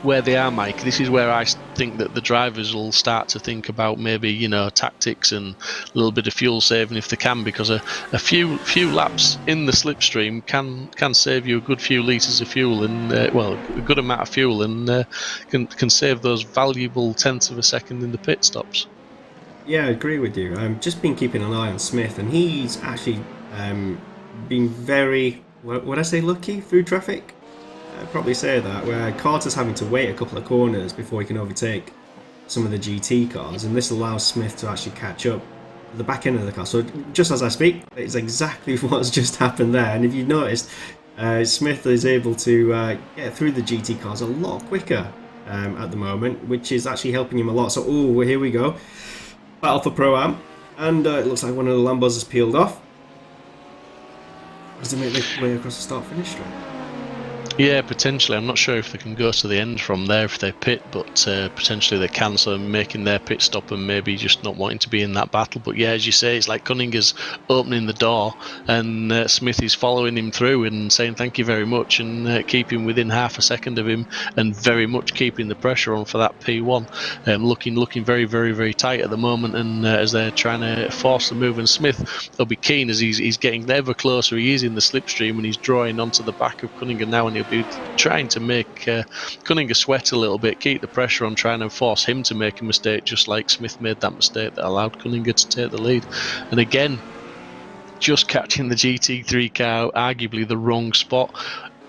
where they are, Mike. This is where I think that the drivers will start to think about maybe tactics and a little bit of fuel saving if they can, because a few laps in the slipstream can save you a good few litres of fuel and a good amount of fuel, and can save those valuable tenths of a second in the pit stops. Yeah, I agree with you. I've just been keeping an eye on Smith, and he's actually been very, would I say, lucky through traffic? I'd probably say that, where Carter's having to wait a couple of corners before he can overtake some of the GT cars, and this allows Smith to actually catch up at the back end of the car. So just as I speak, it's exactly what's just happened there. And if you've noticed, Smith is able to get through the GT cars a lot quicker at the moment, which is actually helping him a lot. So, here we go. Battle for Pro-Am, and it looks like one of the Lambos has peeled off. Does it make their way across the start-finish straight? Yeah, potentially. I'm not sure if they can go to the end from there if they pit, but potentially they can, so making their pit stop and maybe just not wanting to be in that battle. But yeah, as you say, it's like Cunninger's opening the door and Smith is following him through and saying thank you very much and keeping within half a second of him and very much keeping the pressure on for that P1. Looking very, very, very tight at the moment, and as they're trying to force the move, and Smith will be keen as he's getting ever closer. He is in the slipstream and he's drawing onto the back of Cunninger now, and he'll be trying to make Cunninger sweat a little bit, keep the pressure on, trying to force him to make a mistake, just like Smith made that mistake that allowed Cunninger to take the lead. And again, just catching the GT3 car, arguably the wrong spot,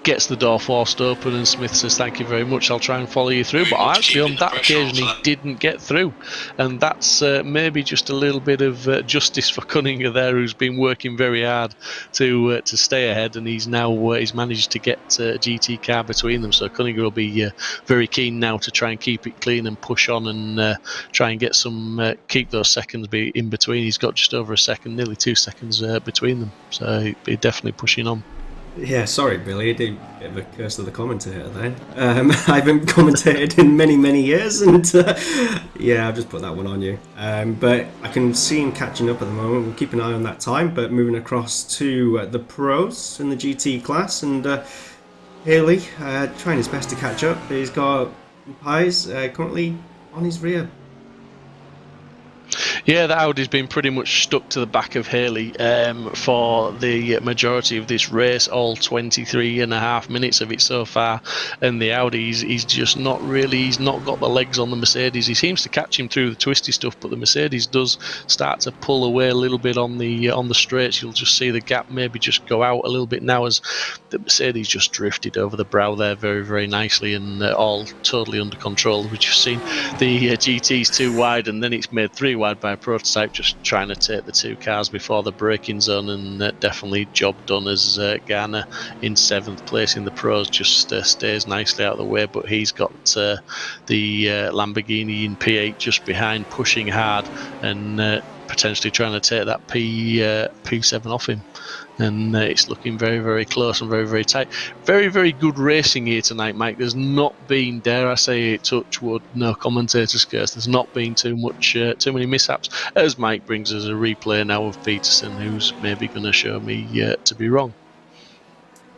gets the door forced open, and Smith says thank you very much, I'll try and follow you through. But actually on that occasion he didn't get through, and that's maybe just a little bit of justice for Cunninger there, who's been working very hard to stay ahead, and he's now he's managed to get a GT car between them. So Cunninger will be very keen now to try and keep it clean and push on and try and get some keep those seconds in between. He's got just over a second, nearly 2 seconds between them, so he's definitely pushing on. Yeah, sorry, Billy. I did a bit of a curse to the commentator then. I haven't commentated in many, many years, and yeah, I've just put that one on you. But I can see him catching up at the moment. We'll keep an eye on that time, but moving across to the pros in the GT class, and Haley trying his best to catch up. He's got Pies currently on his rear. Yeah, the Audi's been pretty much stuck to the back of Haley for the majority of this race, all 23 and a half minutes of it so far. And the Audi, he's just not really, he's not got the legs on the Mercedes. He seems to catch him through the twisty stuff, but the Mercedes does start to pull away a little bit on the straights. You'll just see the gap maybe just go out a little bit now as the Mercedes just drifted over the brow there very, very nicely, and all totally under control. We've just seen the GT's too wide, and then it's made 3 wide by a prototype, just trying to take the 2 cars before the braking zone, and definitely job done as Garner in 7th place in the pros just stays nicely out of the way, but he's got the Lamborghini in P8 just behind, pushing hard and potentially trying to take that P7 off him. And it's looking very, very close and very, very tight. Very, very good racing here tonight, Mike. There's not been, dare I say it, touch wood, no commentator's curse, there's not been too many mishaps, as Mike brings us a replay now of Peterson, who's maybe going to show me to be wrong.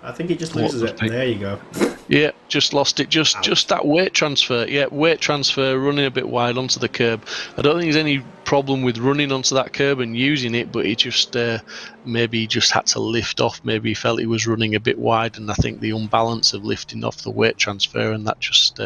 I think he just loses it. There you go. Yeah, just lost it. Just that weight transfer. Yeah, weight transfer, running a bit wide onto the curb. I don't think there's any problem with running onto that curb and using it, but he just maybe he just had to lift off. Maybe he felt he was running a bit wide, and I think the unbalance of lifting off the weight transfer, and that just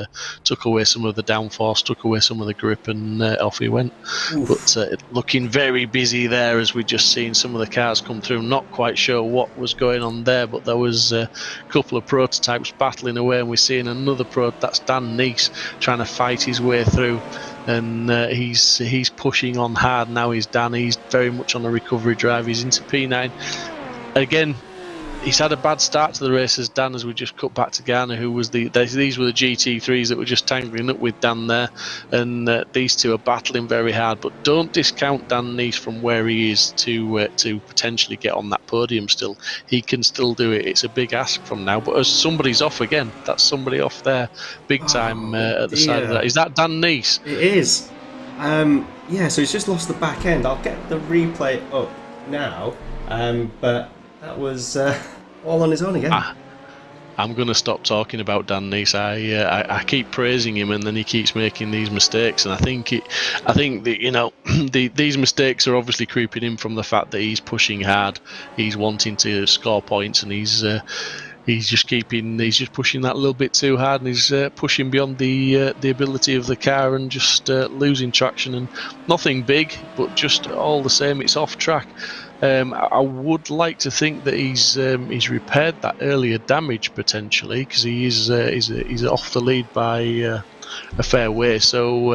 took away some of the downforce, took away some of the grip, and off he went. Oof. But looking very busy there, as we just seen some of the cars come through. Not quite sure what was going on there, but there was a couple of prototypes battling away, and we're seeing another that's Dan Neese trying to fight his way through, and he's pushing on hard now. He's very much on a recovery drive. He's into P9 again. He's had a bad start to the race as Dan, as we just cut back to Garner, who was these were the GT3s that were just tangling up with Dan there, and these two are battling very hard. But don't discount Dan Neese from where he is to potentially get on that podium still. He can still do it. It's a big ask from now, but as somebody's off again, that's somebody off there big time at the side of that. Is that Dan Neese? It is. Yeah, so he's just lost the back end. I'll get the replay up now, but that was all on his own again. I'm going to stop talking about Dan Neese. I keep praising him, and then he keeps making these mistakes. And I think that these mistakes are obviously creeping in from the fact that he's pushing hard, he's wanting to score points, and he's just pushing that a little bit too hard, and he's pushing beyond the ability of the car, and just losing traction. And nothing big, but just all the same, it's off track. I would like to think that he's repaired that earlier damage potentially, because he's off the lead by a fair way. So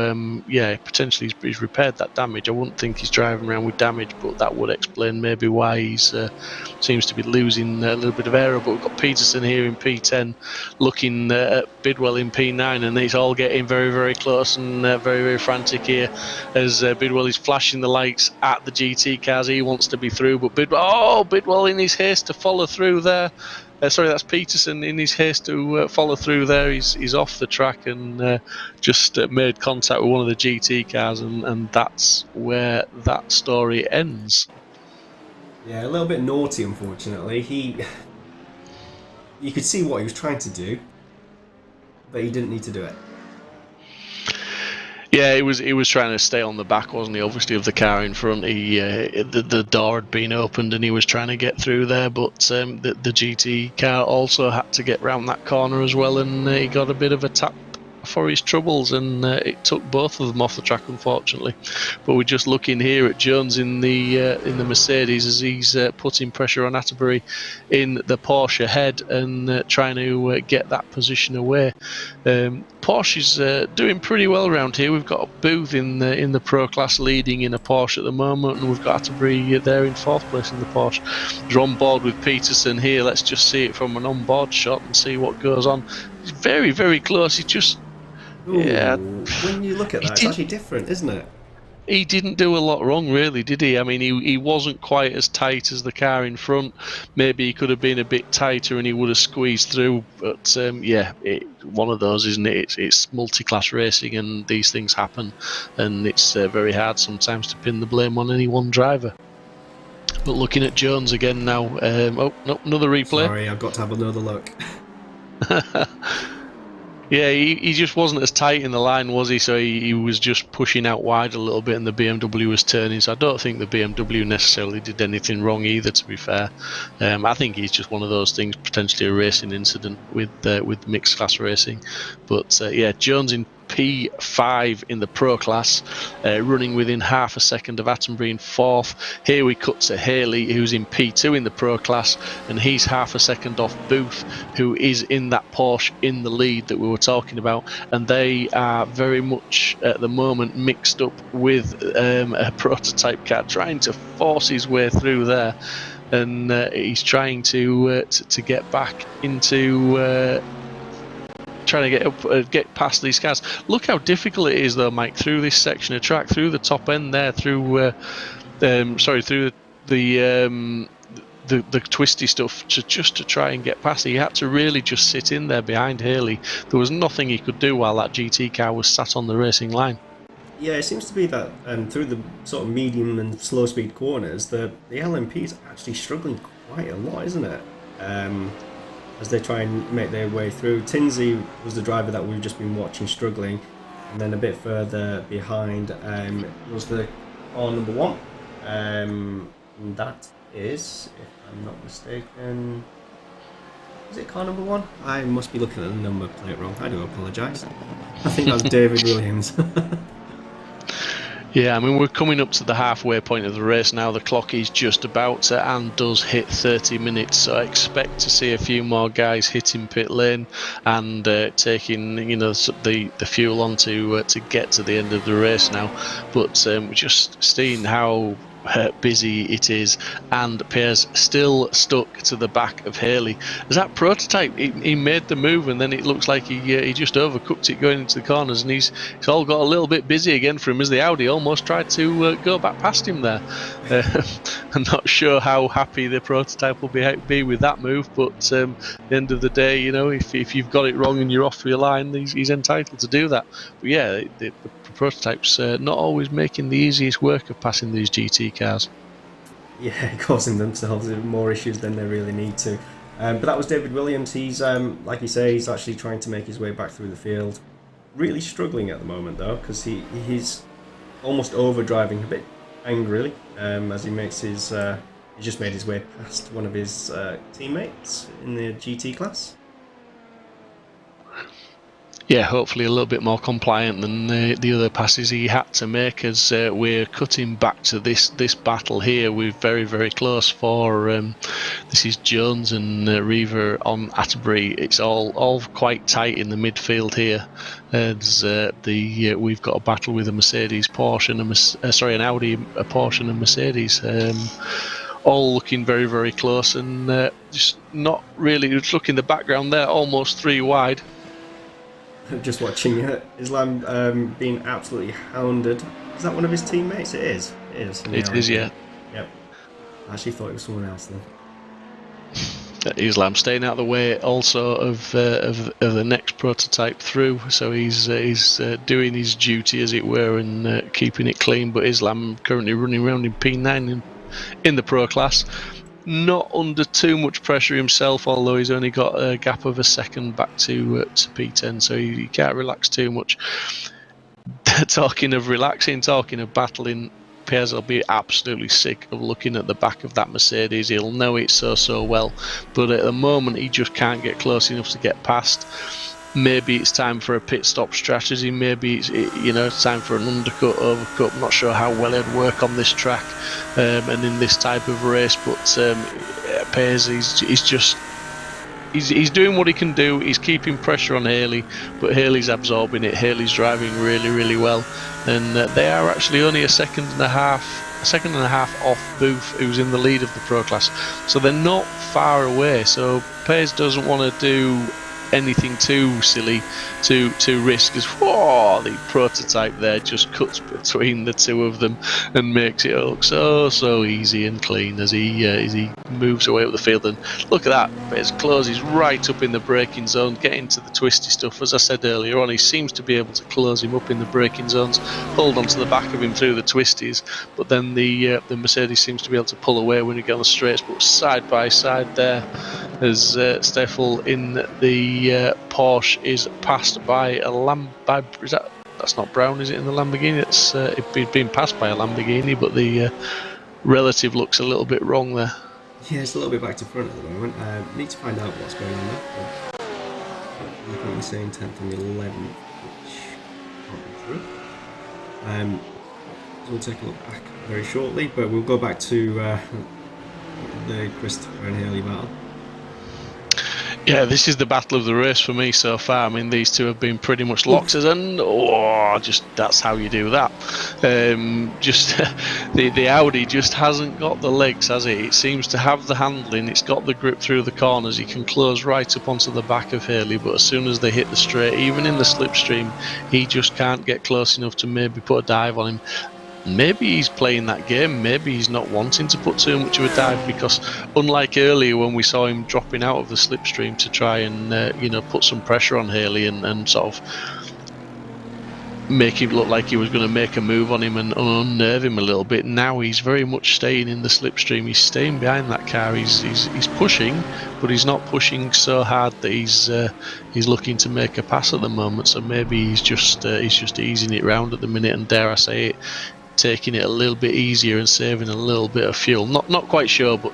potentially he's repaired that damage. I wouldn't think he's driving around with damage, but that would explain maybe why he's seems to be losing a little bit of aero. But we've got Peterson here in P10, looking at Bidwell in P9, and it's all getting very, very close and very, very frantic here as Bidwell is flashing the lights at the GT cars. He wants to be through, but Bidwell in his haste to follow through there. That's Peterson in his haste to follow through there. He's off the track and just made contact with one of the GT cars, and that's where that story ends. Yeah, a little bit naughty, unfortunately. You could see what he was trying to do, but he didn't need to do it. Yeah, he was trying to stay on the back, wasn't he? Obviously, of the car in front. The door had been opened, and he was trying to get through there. But the GT car also had to get round that corner as well, and he got a bit of a tap for his troubles, and it took both of them off the track, unfortunately. But we're just looking here at Jones in the Mercedes as he's putting pressure on Atterbury in the Porsche ahead, and trying to get that position away. Porsche's doing pretty well around here. We've got Booth in the Pro Class leading in a Porsche at the moment, and we've got Atterbury there in 4th place in the Porsche. They're on board with Peterson here. Let's just see it from an on-board shot and see what goes on. It's very, very close. He just... Ooh, yeah. When you look at that, it's actually different, isn't it? He didn't do a lot wrong, really, did he? I mean, he wasn't quite as tight as the car in front. Maybe he could have been a bit tighter and he would have squeezed through. But one of those, isn't it? It's multi-class racing, and these things happen, and it's very hard sometimes to pin the blame on any one driver. But looking at Jones again now. Another replay. Sorry, I've got to have another look. Yeah, he just wasn't as tight in the line, was he? So he was just pushing out wide a little bit, and the BMW was turning. So I don't think the BMW necessarily did anything wrong either, to be fair. I think he's just one of those things, potentially a racing incident with mixed class racing. But Jones in P5 in the Pro Class, running within half a second of Attenbury in 4th. Here we cut to Haley, who's in P2 in the Pro Class, and he's half a second off Booth, who is in that Porsche in the lead that we were talking about. And they are very much at the moment mixed up with a prototype car, trying to force his way through there, and he's trying to get back into trying to get past these cars. Look how difficult it is, though, Mike, through this section of track, through the top end there, through the twisty stuff, to try and get past it. He had to really just sit in there behind Haley. There was nothing he could do while that GT car was sat on the racing line. Yeah, it seems to be that through the sort of medium and slow speed corners, the LMP is actually struggling quite a lot, isn't it? As they try and make their way through. Tinsey was the driver that we've just been watching struggling, and then a bit further behind was the car number 1. And that is, if I'm not mistaken, is it car number 1? I must be looking at the number plate wrong. I do apologise. I think that's David Williams. Yeah, I mean, we're coming up to the halfway point of the race now. The clock is just about to and does hit 30 minutes, so I expect to see a few more guys hitting pit lane and taking the fuel on to get to the end of the race now. But just seeing how busy it is, and Pierre's still stuck to the back of Haley. As that prototype, he made the move, and then it looks like he just overcooked it going into the corners, and it's all got a little bit busy again for him as the Audi almost tried to go back past him there. I'm not sure how happy the prototype will be with that move, but at the end of the day, you know, if you've got it wrong and you're off your line, he's entitled to do that. But yeah, the prototype's not always making the easiest work of passing these GT cars. Yeah, causing themselves more issues than they really need to. But that was David Williams. He's, like you say, he's actually trying to make his way back through the field. Really struggling at the moment, though, because he's almost overdriving a bit angrily as he makes his... he just made his way past one of his teammates in the GT class. Yeah, hopefully a little bit more compliant than the other passes he had to make, as we're cutting back to this battle here. We're very, very close for this is Jones and Reaver on Atterbury. It's all quite tight in the midfield here, as we've got a battle with a Mercedes, Porsche, and an Audi, a Porsche, and a Mercedes. All looking very, very close, and just not really. Just look in the background there, almost 3 wide. Just watching Islam being absolutely hounded. Is that one of his teammates? It is. It is. It is, yeah. Yep. I actually thought it was someone else then. Islam staying out of the way also of the next prototype through, so he's doing his duty, as it were, and keeping it clean. But Islam currently running around in P9 in the Pro class. Not under too much pressure himself, although he's only got a gap of a second back to P10, so he can't relax too much. Talking of relaxing, talking of battling, Pierre will be absolutely sick of looking at the back of that Mercedes. He'll know it so well, but at the moment he just can't get close enough to get past. Maybe it's time for a pit stop strategy. Maybe it's time for an undercut, overcut. I'm not sure how well it'd work on this track and in this type of race. But Pez, he's doing what he can do. He's keeping pressure on Haley, but Haley's absorbing it. Haley's driving really, really well, and they are actually only a second and a half off Booth, who's in the lead of the Pro class. So they're not far away. So Pez doesn't want to do anything too silly to risk, as the prototype there just cuts between the two of them and makes it look so easy and clean as he moves away up the field. And look at that, Bez closes right up in the braking zone, getting to the twisty stuff. As I said earlier on, he seems to be able to close him up in the braking zones, hold onto the back of him through the twisties, but then the Mercedes seems to be able to pull away when you get on the straights. But side by side there, as Steffel in the Porsche is passed by a that's not Brown, is it, in the Lamborghini? It's been passed by a Lamborghini, but the relative looks a little bit wrong there. Yeah, it's a little bit back to front at the moment. Need to find out what's going on there. I think we're saying 10th and 11th, which can't be true. So we'll take a look back very shortly, but we'll go back to the Christopher and Haley battle. Yeah, this is the battle of the race for me so far. I mean, these two have been pretty much locked, and just that's how you do that. The Audi just hasn't got the legs, has it? It seems to have the handling, it's got the grip through the corners. He can close right up onto the back of Haley, but as soon as they hit the straight, even in the slipstream, he just can't get close enough to maybe put a dive on him. Maybe he's playing that game, maybe he's not wanting to put too much of a dive, because unlike earlier when we saw him dropping out of the slipstream to try and put some pressure on Haley and sort of make him look like he was going to make a move on him and unnerve him a little bit, now he's very much staying in the slipstream. He's staying behind that car. He's pushing, but he's not pushing so hard that he's looking to make a pass at the moment. So maybe he's just easing it round at the minute, and dare I say it, taking it a little bit easier and saving a little bit of fuel. Not quite sure, but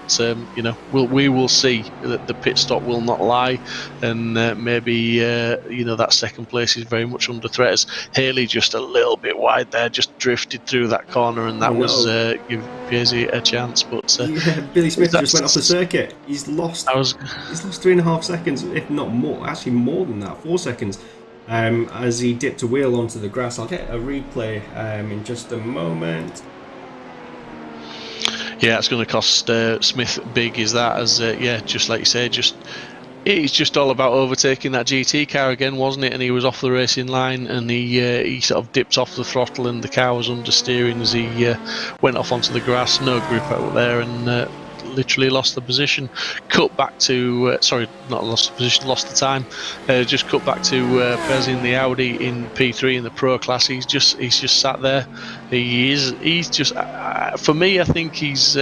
we will see. That the pit stop will not lie, and maybe that second place is very much under threat, as Haley just a little bit wide there, just drifted through that corner, and that was give Piazzi a chance. But Billy Smith just went off the circuit. He's lost 3.5 seconds, if not more. Actually, more than that, 4 seconds. As he dipped a wheel onto the grass. I'll get a replay in just a moment. Yeah, it's going to cost Smith big. Is that as yeah, just like you say, it's just all about overtaking that GT car again, wasn't it? And he was off the racing line, and he sort of dipped off the throttle, and the car was understeering as he went off onto the grass. No grip out there, and literally lost the position. Cut back to sorry, not lost the position, lost the time. Just cut back to Perez in the Audi in P3 in the Pro class. He's just sat there. He's just for me, I think he's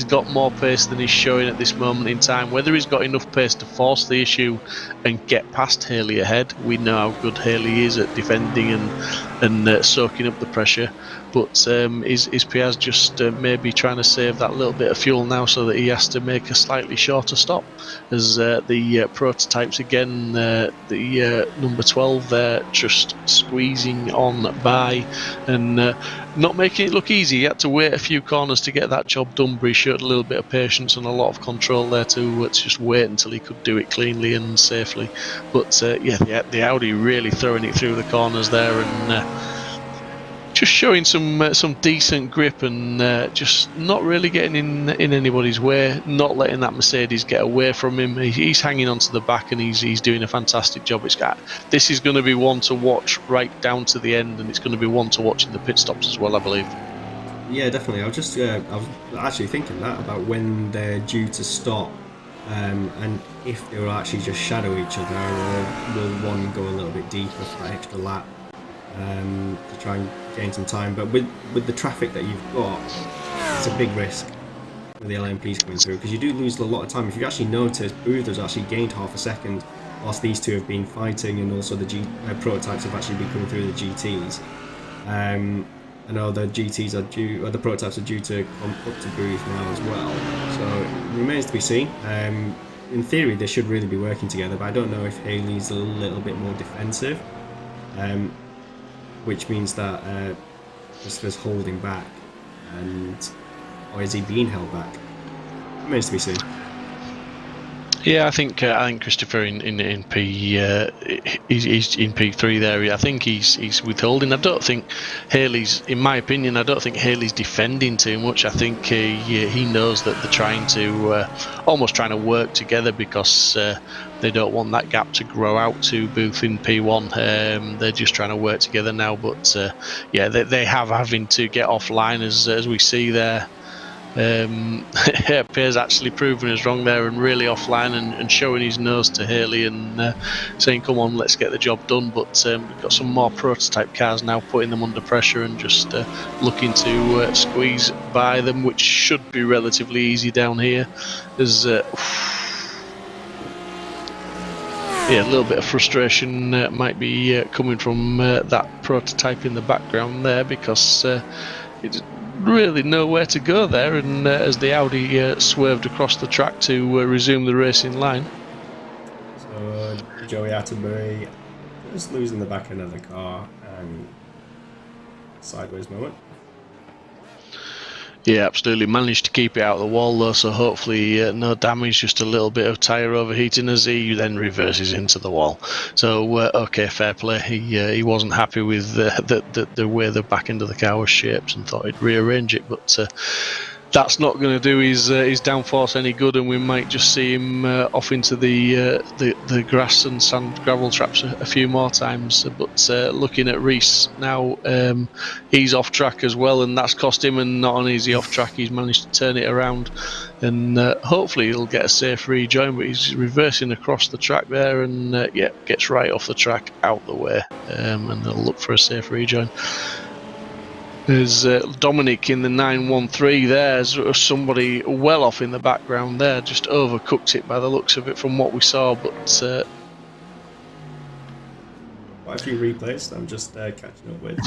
got more pace than he's showing at this moment in time. Whether he's got enough pace to force the issue and get past Haley ahead, we know how good Haley is at defending and soaking up the pressure. But is Piaz just maybe trying to save that little bit of fuel now so that he has to make a slightly shorter stop? As the prototypes again, the number 12 there just squeezing on by and not making it look easy. He had to wait a few corners to get that job done, but he showed a little bit of patience and a lot of control there to just wait until he could do it cleanly and safely. But yeah, the Audi really throwing it through the corners there and just showing some decent grip and just not really getting in anybody's way, not letting that Mercedes get away from him. He's hanging onto the back and he's doing a fantastic job. This is going to be one to watch right down to the end, and it's going to be one to watch in the pit stops as well, I believe. Yeah, definitely. I was actually thinking that about when they're due to stop, and if they will actually just shadow each other, or will one go a little bit deeper for that extra lap to try and gain some time. But with the traffic that you've got, it's a big risk with the LMPs coming through, because you do lose a lot of time. If you actually notice, Booth has actually gained half a second whilst these two have been fighting, and also the prototypes have actually been coming through the GTs. I know the GTs are due, or the prototypes are due to come up to Booth now as well, so it remains to be seen. In theory, they should really be working together, but I don't know if Haley's a little bit more defensive, which means that Christopher's holding back, or is he being held back? It remains to be seen. Yeah, I think Christopher in P he's in P3 there. I think he's withholding. I don't think Haley's, in my opinion, I don't think Haley's defending too much. I think he knows that they're trying to almost trying to work together, because they don't want that gap to grow out to Booth in P1. They're just trying to work together now. But yeah, they having to get offline as we see there. Pierre's actually proven us wrong there and really offline and showing his nose to Haley and saying, come on, let's get the job done. But we've got some more prototype cars now, putting them under pressure and just looking to squeeze by them, which should be relatively easy down here. There's yeah, a little bit of frustration might be coming from that prototype in the background there, because it's really nowhere to go there, and as the Audi swerved across the track to resume the racing line. So Joey Atterbury just losing the back end of the car, and sideways moment. Yeah, absolutely. Managed to keep it out of the wall though, so hopefully no damage, just a little bit of tyre overheating as he then reverses into the wall. So okay, fair play. He wasn't happy with the way the back end of the car was shaped and thought he'd rearrange it, but that's not going to do his downforce any good, and we might just see him off into the grass and sand gravel traps a few more times. But looking at Reese now, he's off track as well, and that's cost him. And not only is he off track, he's managed to turn it around, and hopefully he'll get a safe rejoin. But he's reversing across the track there, and yeah, gets right off the track, out the way, and they'll look for a safe rejoin. There's Dominic in the 913 there. There's somebody well off in the background there, just overcooked it by the looks of it from what we saw. But quite a few replays that I'm just catching up with.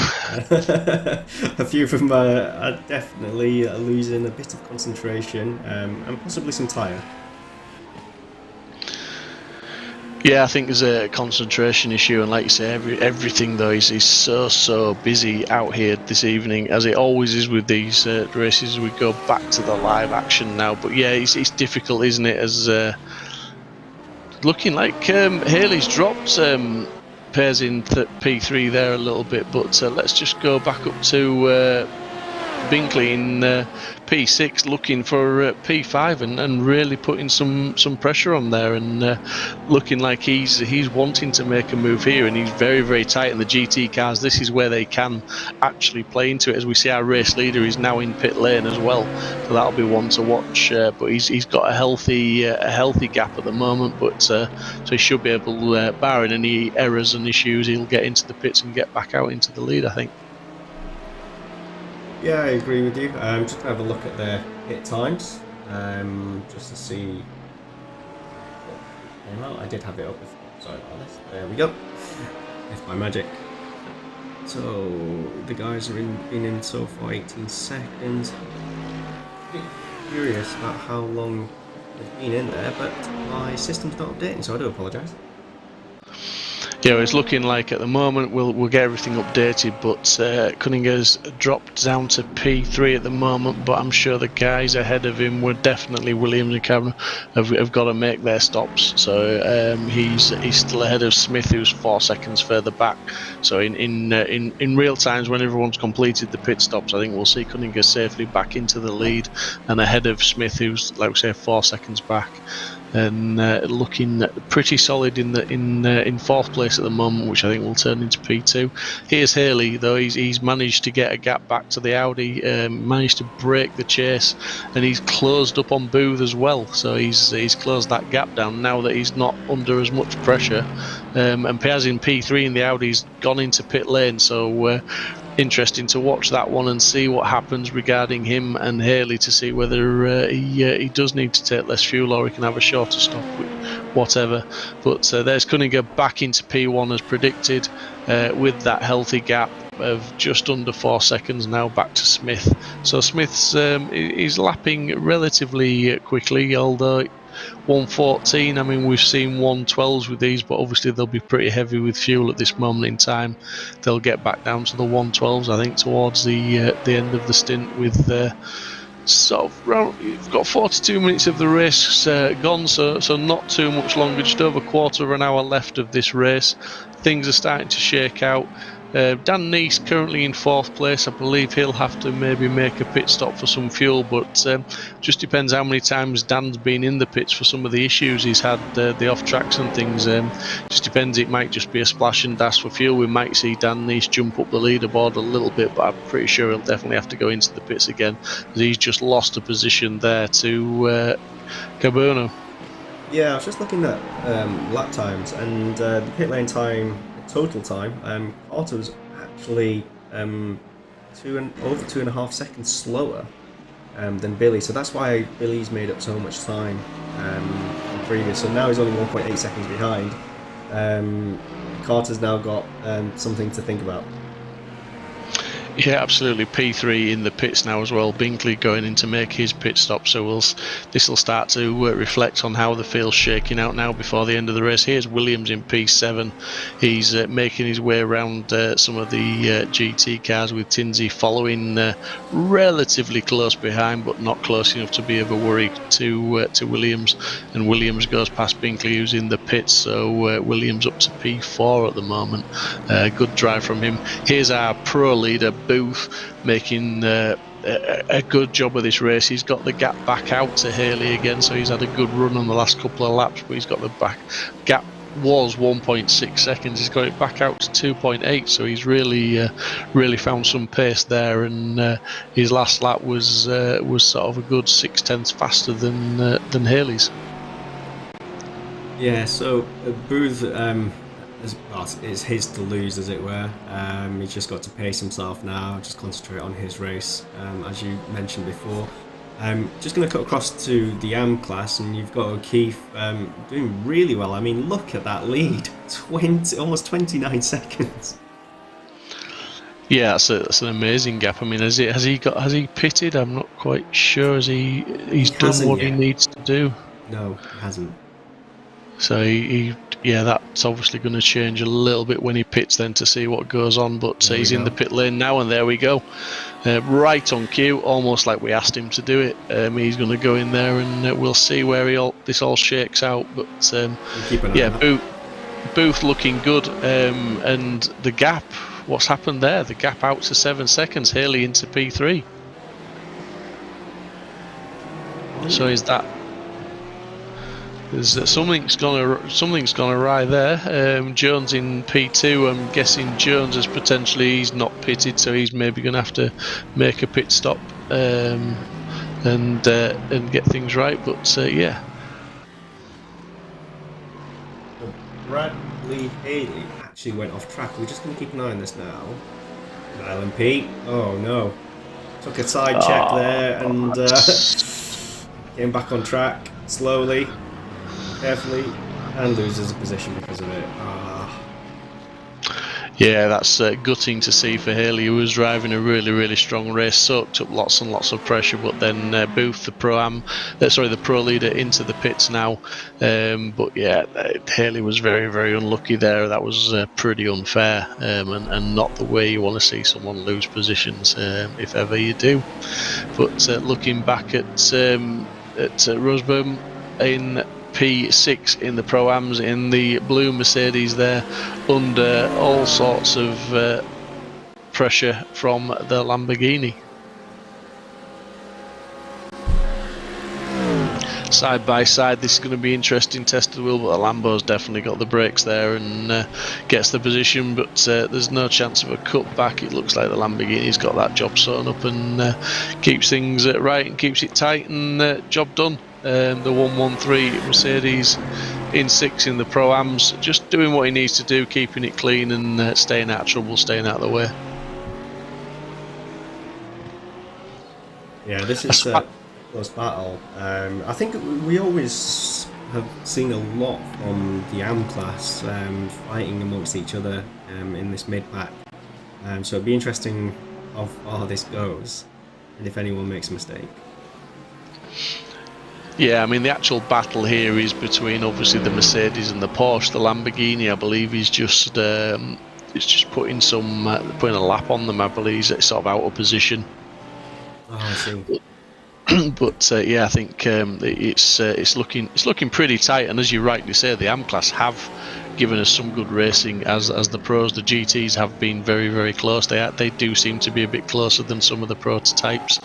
A few of them are definitely losing a bit of concentration, and possibly some tyre. yeah, I think there's a concentration issue, and like you say, everything though is so busy out here this evening, as it always is with these races. We go back to the live action now, but yeah, it's difficult, isn't it? As looking like Haley's dropped pairs in P3 there a little bit, but let's just go back up to Binkley in P6 looking for P5 and really putting some pressure on there, and looking like he's wanting to make a move here, and he's very, very tight in the GT cars. This is where they can actually play into it, as we see our race leader is now in pit lane as well, so that'll be one to watch. But he's got a healthy gap at the moment, but so he should be able, barring any errors and issues, he'll get into the pits and get back out into the lead, I think. Yeah, I agree with you. Just gonna have a look at their hit times, just to see. Well, I did have it up before. Sorry about this. There we go. It's my magic. So the guys are been in so far 18 seconds. A bit curious about how long they've been in there, but my system's not updating, so I do apologise. Yeah, it's looking like at the moment we'll get everything updated, but Cunningham's dropped down to P3 at the moment, but I'm sure the guys ahead of him were definitely Williams and Cameron have got to make their stops. So he's still ahead of Smith, who's 4 seconds further back. So in real times, when everyone's completed the pit stops, I think we'll see Cunningham safely back into the lead and ahead of Smith, who's, like we say, 4 seconds back. And looking pretty solid in fourth place at the moment, which I think will turn into P2. Here's Haley, though. He's managed to get a gap back to the Audi, managed to break the chase, and he's closed up on Booth as well. So he's closed that gap down now that he's not under as much pressure. And Piaz in P3 in the Audi's gone into pit lane, so interesting to watch that one and see what happens regarding him and Haley, to see whether he does need to take less fuel or he can have a shorter stop, whatever. But there's Cunningham back into P1 as predicted, with that healthy gap of just under 4 seconds now back to Smith. So Smith's is lapping relatively quickly, although 114, I mean, we've seen 112s with these, but obviously they'll be pretty heavy with fuel at this moment in time. They'll get back down to the 112s, I think, towards the end of the stint, with sort of you've got 42 minutes of the race gone, so not too much longer, just over a quarter of an hour left of this race. Things are starting to shake out. Dan Neese currently in fourth place. I believe he'll have to maybe make a pit stop for some fuel, but just depends how many times Dan's been in the pits for some of the issues he's had, the off tracks and things. Just depends, it might just be a splash and dash for fuel. We might see Dan Neese jump up the leaderboard a little bit, but I'm pretty sure he'll definitely have to go into the pits again, as he's just lost a position there to Caberno. Yeah, I was just looking at lap times, and the pit lane time, total time, Otto's actually over 2.5 seconds slower than Billy, so that's why Billy's made up so much time from previous. So now he's only 1.8 seconds behind. Carter's now got something to think about. Yeah, absolutely. P3 in the pits now as well. Binkley going in to make his pit stop, so this will start to reflect on how the field's shaking out now before the end of the race. Here's Williams in P7. He's making his way around some of the GT cars, with Tinsey following relatively close behind, but not close enough to be of a worry to Williams. And Williams goes past Binkley, who's in the pits, so Williams up to P4 at the moment. Good drive from him. Here's our pro leader, Booth, making a good job of this race. He's got the gap back out to Haley again, so he's had a good run on the last couple of laps, but he's got the back gap was 1.6 seconds. He's got it back out to 2.8, so he's really found some pace there, and his last lap was sort of a good 0.6 faster than Haley's. Yeah, so Booth, it's his to lose, as it were. He's just got to pace himself now, just concentrate on his race, as you mentioned before. Just going to cut across to the AM class, and you've got O'Keefe doing really well. I mean, look at that lead, almost 29 seconds. Yeah, that's an amazing gap. I mean, has he pitted? I'm not quite sure. He's done what he needs to do? No, he hasn't. So that's obviously going to change a little bit when he pits then, to see what goes on. But he's in the pit lane now, and there we go. Right on cue, almost like we asked him to do it. He's going to go in there, and we'll see where this all shakes out. But Booth looking good, and the gap. What's happened there? The gap out to 7 seconds. Haley into P3. So is that? Something's gone awry there. Jones in P2. I'm guessing Jones is he's not pitted, so he's maybe going to have to make a pit stop and get things right. But yeah. Bradley Haley actually went off track. We're just going to keep an eye on this now. Alan Pete. Oh no. Took a side check there and came back on track slowly, carefully, and loses a position because of it. Yeah, that's gutting to see for Haley, who was driving a really, really strong race, soaked up lots and lots of pressure, but then Booth, the pro leader, into the pits now. But yeah, Haley was very, very unlucky there. That was pretty unfair, and not the way you want to see someone lose positions, if ever you do. But looking back at Rosberg in P6 in the Pro-Ams in the blue Mercedes there, under all sorts of pressure from the Lamborghini. Side by side, this is going to be interesting test of the wheel, but the Lambo's definitely got the brakes there and gets the position, but there's no chance of a cut back. It looks like the Lamborghini's got that job sewn up and keeps things right and keeps it tight, and job done. The 113 Mercedes in 6 in the Pro-Ams, just doing what he needs to do, keeping it clean and staying out of trouble, staying out of the way. Yeah, this is a close battle. I think we always have seen a lot from the AM class fighting amongst each other in this mid-pack. So it'd be interesting how far this goes and if anyone makes a mistake. Yeah, I mean, the actual battle here is between obviously the Mercedes and the Porsche. The Lamborghini, I believe, is just it's just putting a lap on them. I believe it's sort of out of position. Oh, I see. But yeah, I think it's looking pretty tight. And as you rightly say, the AM class have given us some good racing, as the pros. The GTs have been very, very close. They do seem to be a bit closer than some of the prototypes.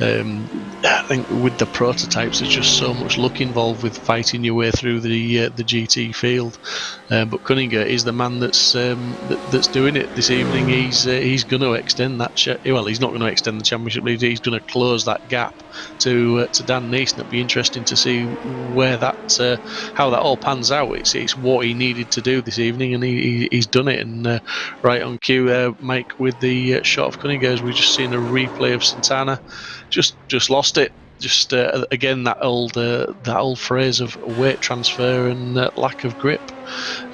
I think with the prototypes, there's just so much luck involved with fighting your way through the GT field. But Cunningham is the man that's doing it this evening. He's going to extend that. He's not going to extend the championship lead. He's going to close that gap to Dan Neeson. It'll be interesting to see where how that all pans out. It's what he needed to do this evening, and he's done it. And right on cue there, Mike, with the shot of Cunningham, as we've just seen a replay of Santana, just lost it. Just again that old phrase of weight transfer and lack of grip.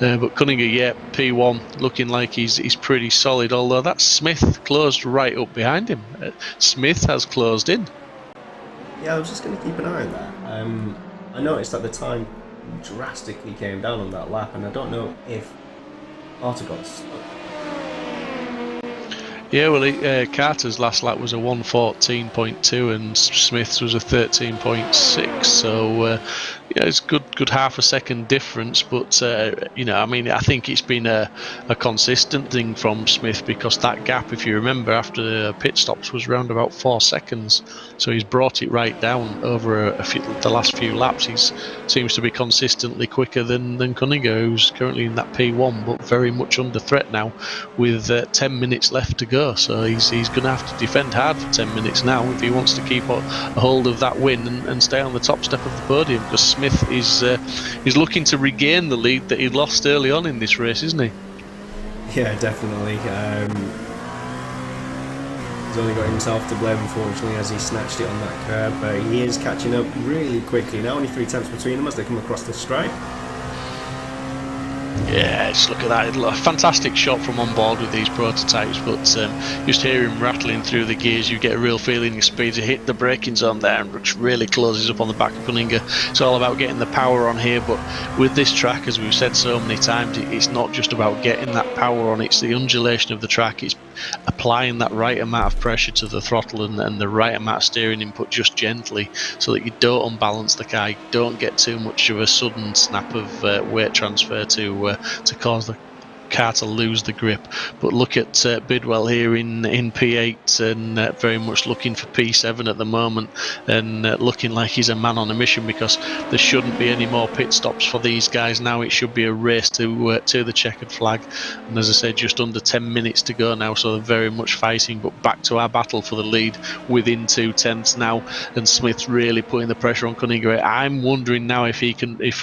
But Cunningham, yeah, P1, looking like he's pretty solid. Although that Smith closed right up behind him. Smith has closed in. Yeah, I was just going to keep an eye on that. I noticed at the time drastically came down on that lap, and I don't know if Carter got stuck. Yeah, well, Carter's last lap was a 1:14.2 and Smith's was a 13.6, so yeah, it's good half a second difference. But I mean, I think it's been a consistent thing from Smith, because that gap, if you remember, after the pit stops was around about 4 seconds. So he's brought it right down over the last few laps. He seems to be consistently quicker than Cunningham, who's currently in that P1, but very much under threat now with 10 minutes left to go. So he's going to have to defend hard for 10 minutes now if he wants to keep a hold of that win and stay on the top step of the podium, because Smith is looking to regain the lead that he lost early on in this race, isn't he? Yeah, definitely. He's only got himself to blame, unfortunately, as he snatched it on that curb, but he is catching up really quickly now. Only 3 tenths between them as they come across the stripe. Yeah, just look at that. A fantastic shot from on board with these prototypes, but just hear him rattling through the gears, you get a real feeling his speed to hit the braking zone there, and which really closes up on the back of Cunningham. It's all about getting the power on here, but with this track, as we've said so many times, it's not just about getting that power on, it's the undulation of the track. It's applying that right amount of pressure to the throttle and the right amount of steering input just gently, so that you don't unbalance the car, you don't get too much of a sudden snap of weight transfer to cause Carter lose the grip. But look at Bidwell here in P8 and very much looking for P7 at the moment, and looking like he's a man on a mission, because there shouldn't be any more pit stops for these guys now. It should be a race to the checkered flag, and as I said, just under 10 minutes to go now, so they're very much fighting. But back to our battle for the lead within 2/10 now, and Smith's really putting the pressure on Cunningham. I'm wondering now if he can, if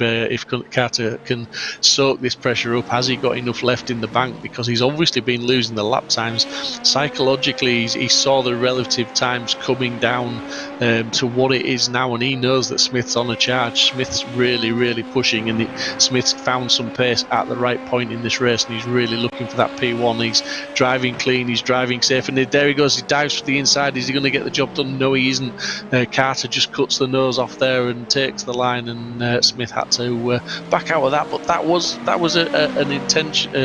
Carter can soak this pressure up. Has he got enough left in the bank? Because he's obviously been losing the lap times. Psychologically, he saw the relative times coming down to what it is now, and he knows that Smith's on a charge. Smith's really pushing, and Smith's found some pace at the right point in this race, and he's really looking for that P1. He's driving clean, he's driving safe, and there he goes. He dives for the inside. Is he going to get the job done? No, he isn't. Carter just cuts the nose off there and takes the line, and Smith had to back out of that. But that was an intention,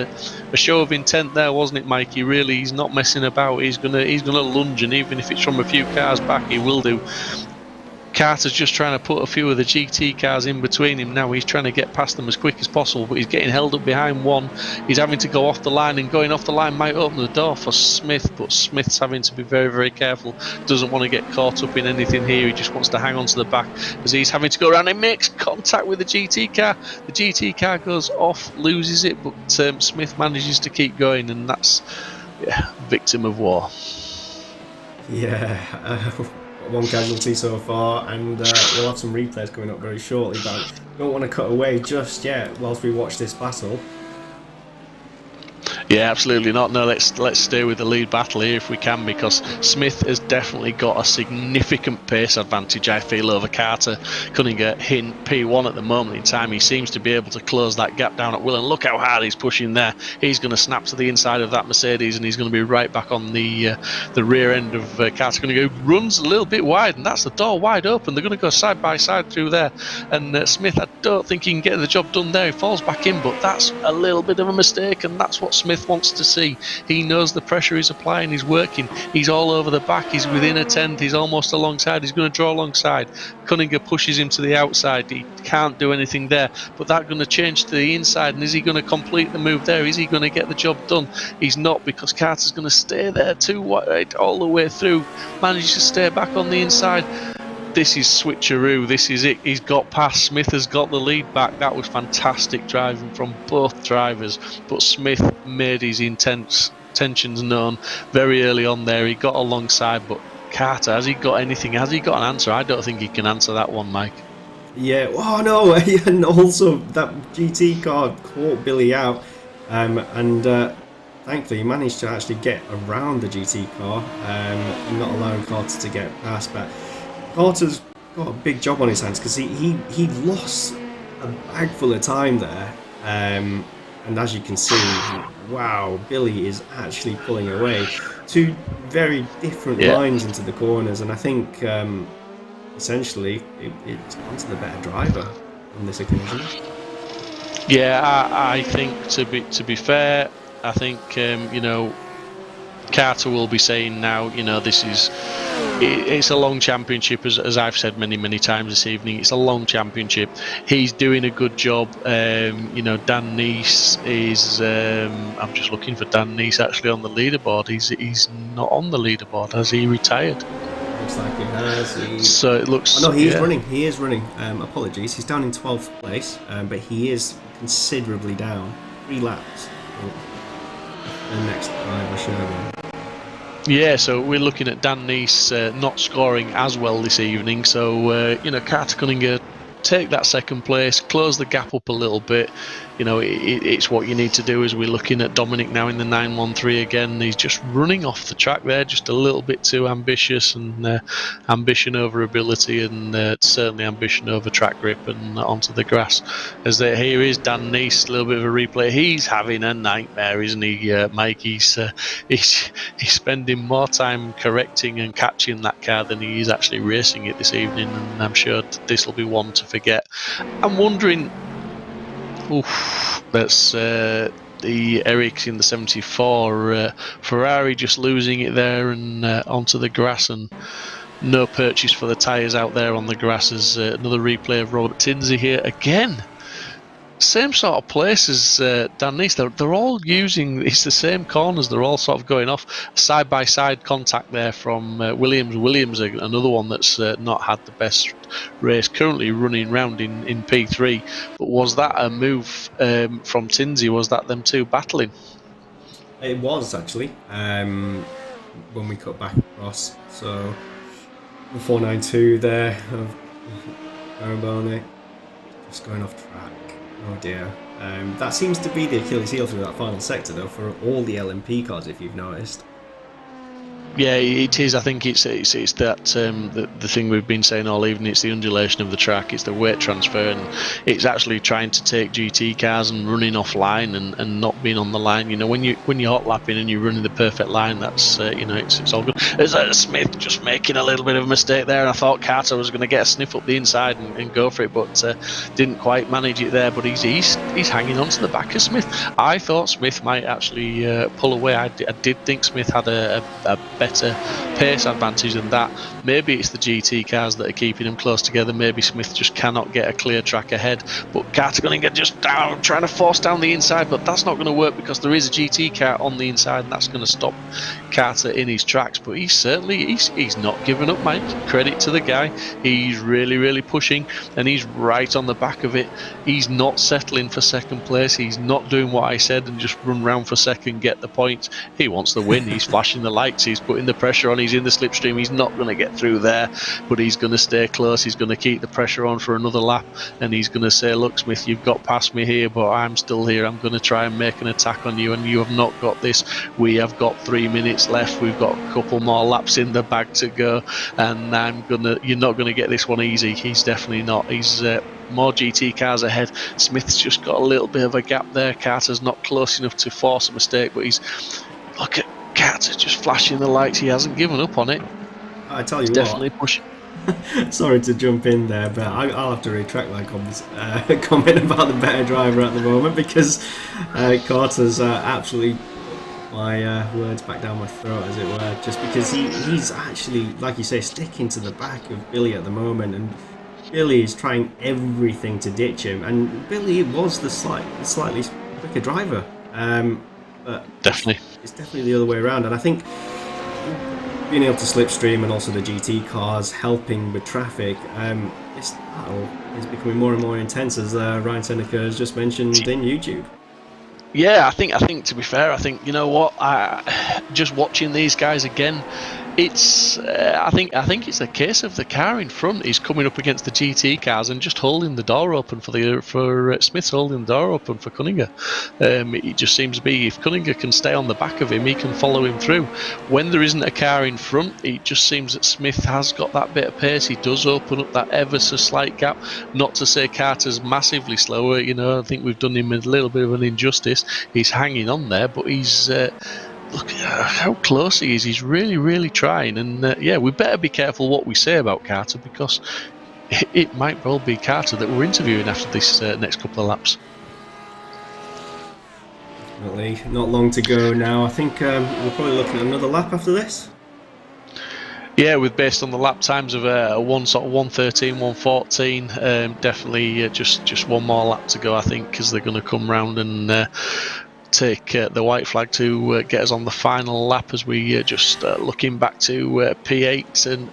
a show of intent there, wasn't it, Mikey? Really, he's not messing about. He's gonna lunge, and even if it's from a few cars back, he will do. Carter's just trying to put a few of the GT cars in between him now. He's trying to get past them as quick as possible, but he's getting held up behind one. He's having to go off the line, and going off the line might open the door for Smith, but Smith's having to be very careful. Doesn't want to get caught up in anything here. He just wants to hang on to the back as he's having to go around and makes contact with the GT car. The GT car goes off, loses it, but Smith manages to keep going, and that's victim of war. Yeah. One casualty so far, and we'll have some replays coming up very shortly, but don't want to cut away just yet whilst we watch this battle. Yeah, absolutely not. No, let's stay with the lead battle here if we can, because Smith has definitely got a significant pace advantage, I feel, over Carter. Cunningham in P1 at the moment in time. He seems to be able to close that gap down at will, and look how hard he's pushing there. He's going to snap to the inside of that Mercedes, and he's going to be right back on the rear end of Carter. Cunningham runs a little bit wide, and that's the door wide open. They're going to go side by side through there, and Smith, I don't think he can get the job done there. He falls back in, but that's a little bit of a mistake, and that's what Smith wants to see. He knows the pressure he's applying is working. He's all over the back. He's within a tenth. He's almost alongside. He's going to draw alongside. Cunningham pushes him to the outside. He can't do anything there, but that's going to change to the inside. And is he going to complete the move there? Is he going to get the job done? He's not, because Carter's going to stay there too wide all the way through. Manages to stay back on the inside. This is switcheroo. This is it. He's got past. Smith has got the lead back. That was fantastic driving from both drivers, but Smith made his intentions known very early on there. He got alongside, but Carter, has he got anything? Has he got an answer? I don't think he can answer that one, Mike. Yeah, oh no, and also that GT car caught Billy out, and thankfully he managed to actually get around the GT car, not allowing Carter to get past. But Carter's got a big job on his hands, because he lost a bag full of time there, and as you can see, wow, Billy is actually pulling away. Two very different lines into the corners, and I think essentially it's onto the better driver on this occasion. Yeah, I think to be fair, I think Carter will be saying now, it's a long championship, as I've said many times this evening. It's a long championship. He's doing a good job. Dan Neese is. I'm just looking for Dan Neese actually on the leaderboard. He's not on the leaderboard. Has he retired? Looks like he has. So it looks. Oh, no, he is running. He is running. Apologies. He's down in 12th place, but he is considerably down. 3 laps. The next driver, Sherman. Yeah, so we're looking at Dan Neese not scoring as well this evening. So, Carter Cunningham take that second place, close the gap up a little bit. It's what you need to do. As we're looking at Dominic now in the 913 again, he's just running off the track there, just a little bit too ambitious, and ambition over ability, and certainly ambition over track grip and onto the grass. Here is Dan Neese, a little bit of a replay. He's having a nightmare, isn't he, Mike? He's spending more time correcting and catching that car than he is actually racing it this evening, and I'm sure this will be one to forget. I'm wondering. That's the Eric in the 74. Ferrari just losing it there and onto the grass, and no purchase for the tyres out there on the grass. As another replay of Robert Tinsey here again. same sort of place as Dan Neese. They're all using, it's the same corners, they're all sort of going off. Side-by-side contact there from Williams. Williams, another one that's not had the best race, currently running round in P3. But was that a move from Tinsey? Was that them two battling? It was, actually, when we cut back across. So, the 492 there of Barney just going off track. Oh dear. That seems to be the Achilles heel through that final sector, though, for all the LMP cars, if you've noticed. Yeah, it is. I think it's that the thing we've been saying all evening. It's the undulation of the track. It's the weight transfer, and it's actually trying to take GT cars and running offline and not being on the line. You know, when you're hot lapping and you're running the perfect line, that's it's all good. There's Smith just making a little bit of a mistake there, and I thought Carter was going to get a sniff up the inside and go for it, but didn't quite manage it there. But he's hanging on to the back of Smith. I thought Smith might actually pull away. I did think Smith had a better pace advantage than that. Maybe it's the GT cars that are keeping them close together. Maybe Smith just cannot get a clear track ahead. But Carter going to get just down, trying to force down the inside, but that's not going to work because there is a GT car on the inside, and that's going to stop Carter in his tracks. But he's not giving up, Mike. Credit to the guy. He's really pushing, and he's right on the back of it. He's not settling for second place. He's not doing what I said and just run round for second, get the points. He wants the win. He's flashing the lights. He's putting the pressure on. He's in the slipstream. He's not going to get through there, but he's going to stay close. He's going to keep the pressure on for another lap, and he's going to say, look, Smith, you've got past me here, but I'm still here. I'm going to try and make an attack on you, and you have not got this. We have got 3 minutes left. We've got a couple more laps in the bag to go, and you're not going to get this one easy. He's definitely not. He's more GT cars ahead. Smith's just got a little bit of a gap there. Carter's not close enough to force a mistake, but look at Carter just flashing the lights. He hasn't given up on it. I tell you He's definitely pushing. Sorry to jump in there, but I'll have to retract my comment about the better driver at the moment, because Carter's absolutely my words back down my throat, as it were, just because he's actually, like you say, sticking to the back of Billy at the moment, and Billy is trying everything to ditch him, and Billy was the slightly quicker driver, but Definitely. It's definitely the other way around, and I think being able to slipstream and also the GT cars helping with traffic, this battle is becoming more and more intense, as Ryan Seneca has just mentioned in YouTube. Yeah, I think to be fair, I think, you know what, just watching these guys again, it's I think it's a case of the car in front is coming up against the GT cars and just holding the door open for Smith's holding the door open for Cunningham. It just seems to be, if Cunningham can stay on the back of him, he can follow him through. When there isn't a car in front, it just seems that Smith has got that bit of pace. He does open up that ever so slight gap. Not to say Carter's massively slower, you know, I think we've done him a little bit of an injustice. He's hanging on there, but he's look at how close he is. He's really trying, and yeah, we better be careful what we say about Carter, because it might well be Carter that we're interviewing after this next couple of laps. Definitely not long to go now. I think we're probably looking at another lap after this. Yeah, based on the lap times of 1:13, 1:14, definitely just one more lap to go, I think, because they're going to come round and take the white flag to get us on the final lap, as we just looking back to P8 and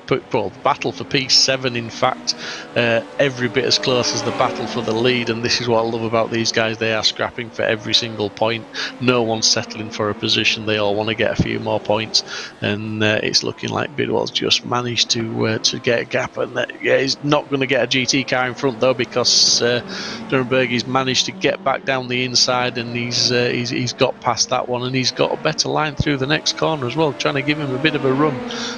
battle for P7. In fact, every bit as close as the battle for the lead, and this is what I love about these guys. They are scrapping for every single point. No one's settling for a position. They all want to get a few more points, and it's looking like Bidwell's just managed to get a gap, and yeah, he's not going to get a GT car in front though, because Durenberg's managed to get back down the inside, and he's got past that one, and he's got a better line through the next corner as well, trying to give him a bit of a run.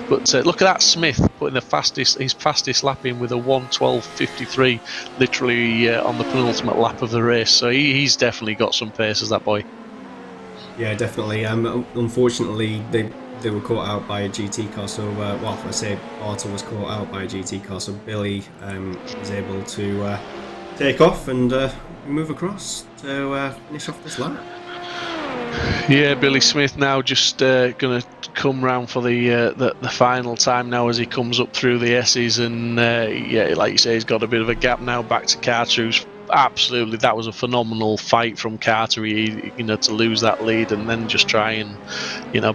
But look at that, Smith putting his fastest lap in with a 1:12.53, literally on the penultimate lap of the race. So he's definitely got some pace, as that boy. Yeah, definitely. Unfortunately, they were caught out by a GT car. So, I say Arthur was caught out by a GT car. So Billy was able to take off and move across to finish off this lap. Yeah, Billy Smith now just going to come round for the final time now, as he comes up through the S's, and yeah, like you say, he's got a bit of a gap now back to Carter, who's absolutely, that was a phenomenal fight from Carter. To lose that lead and then just try and,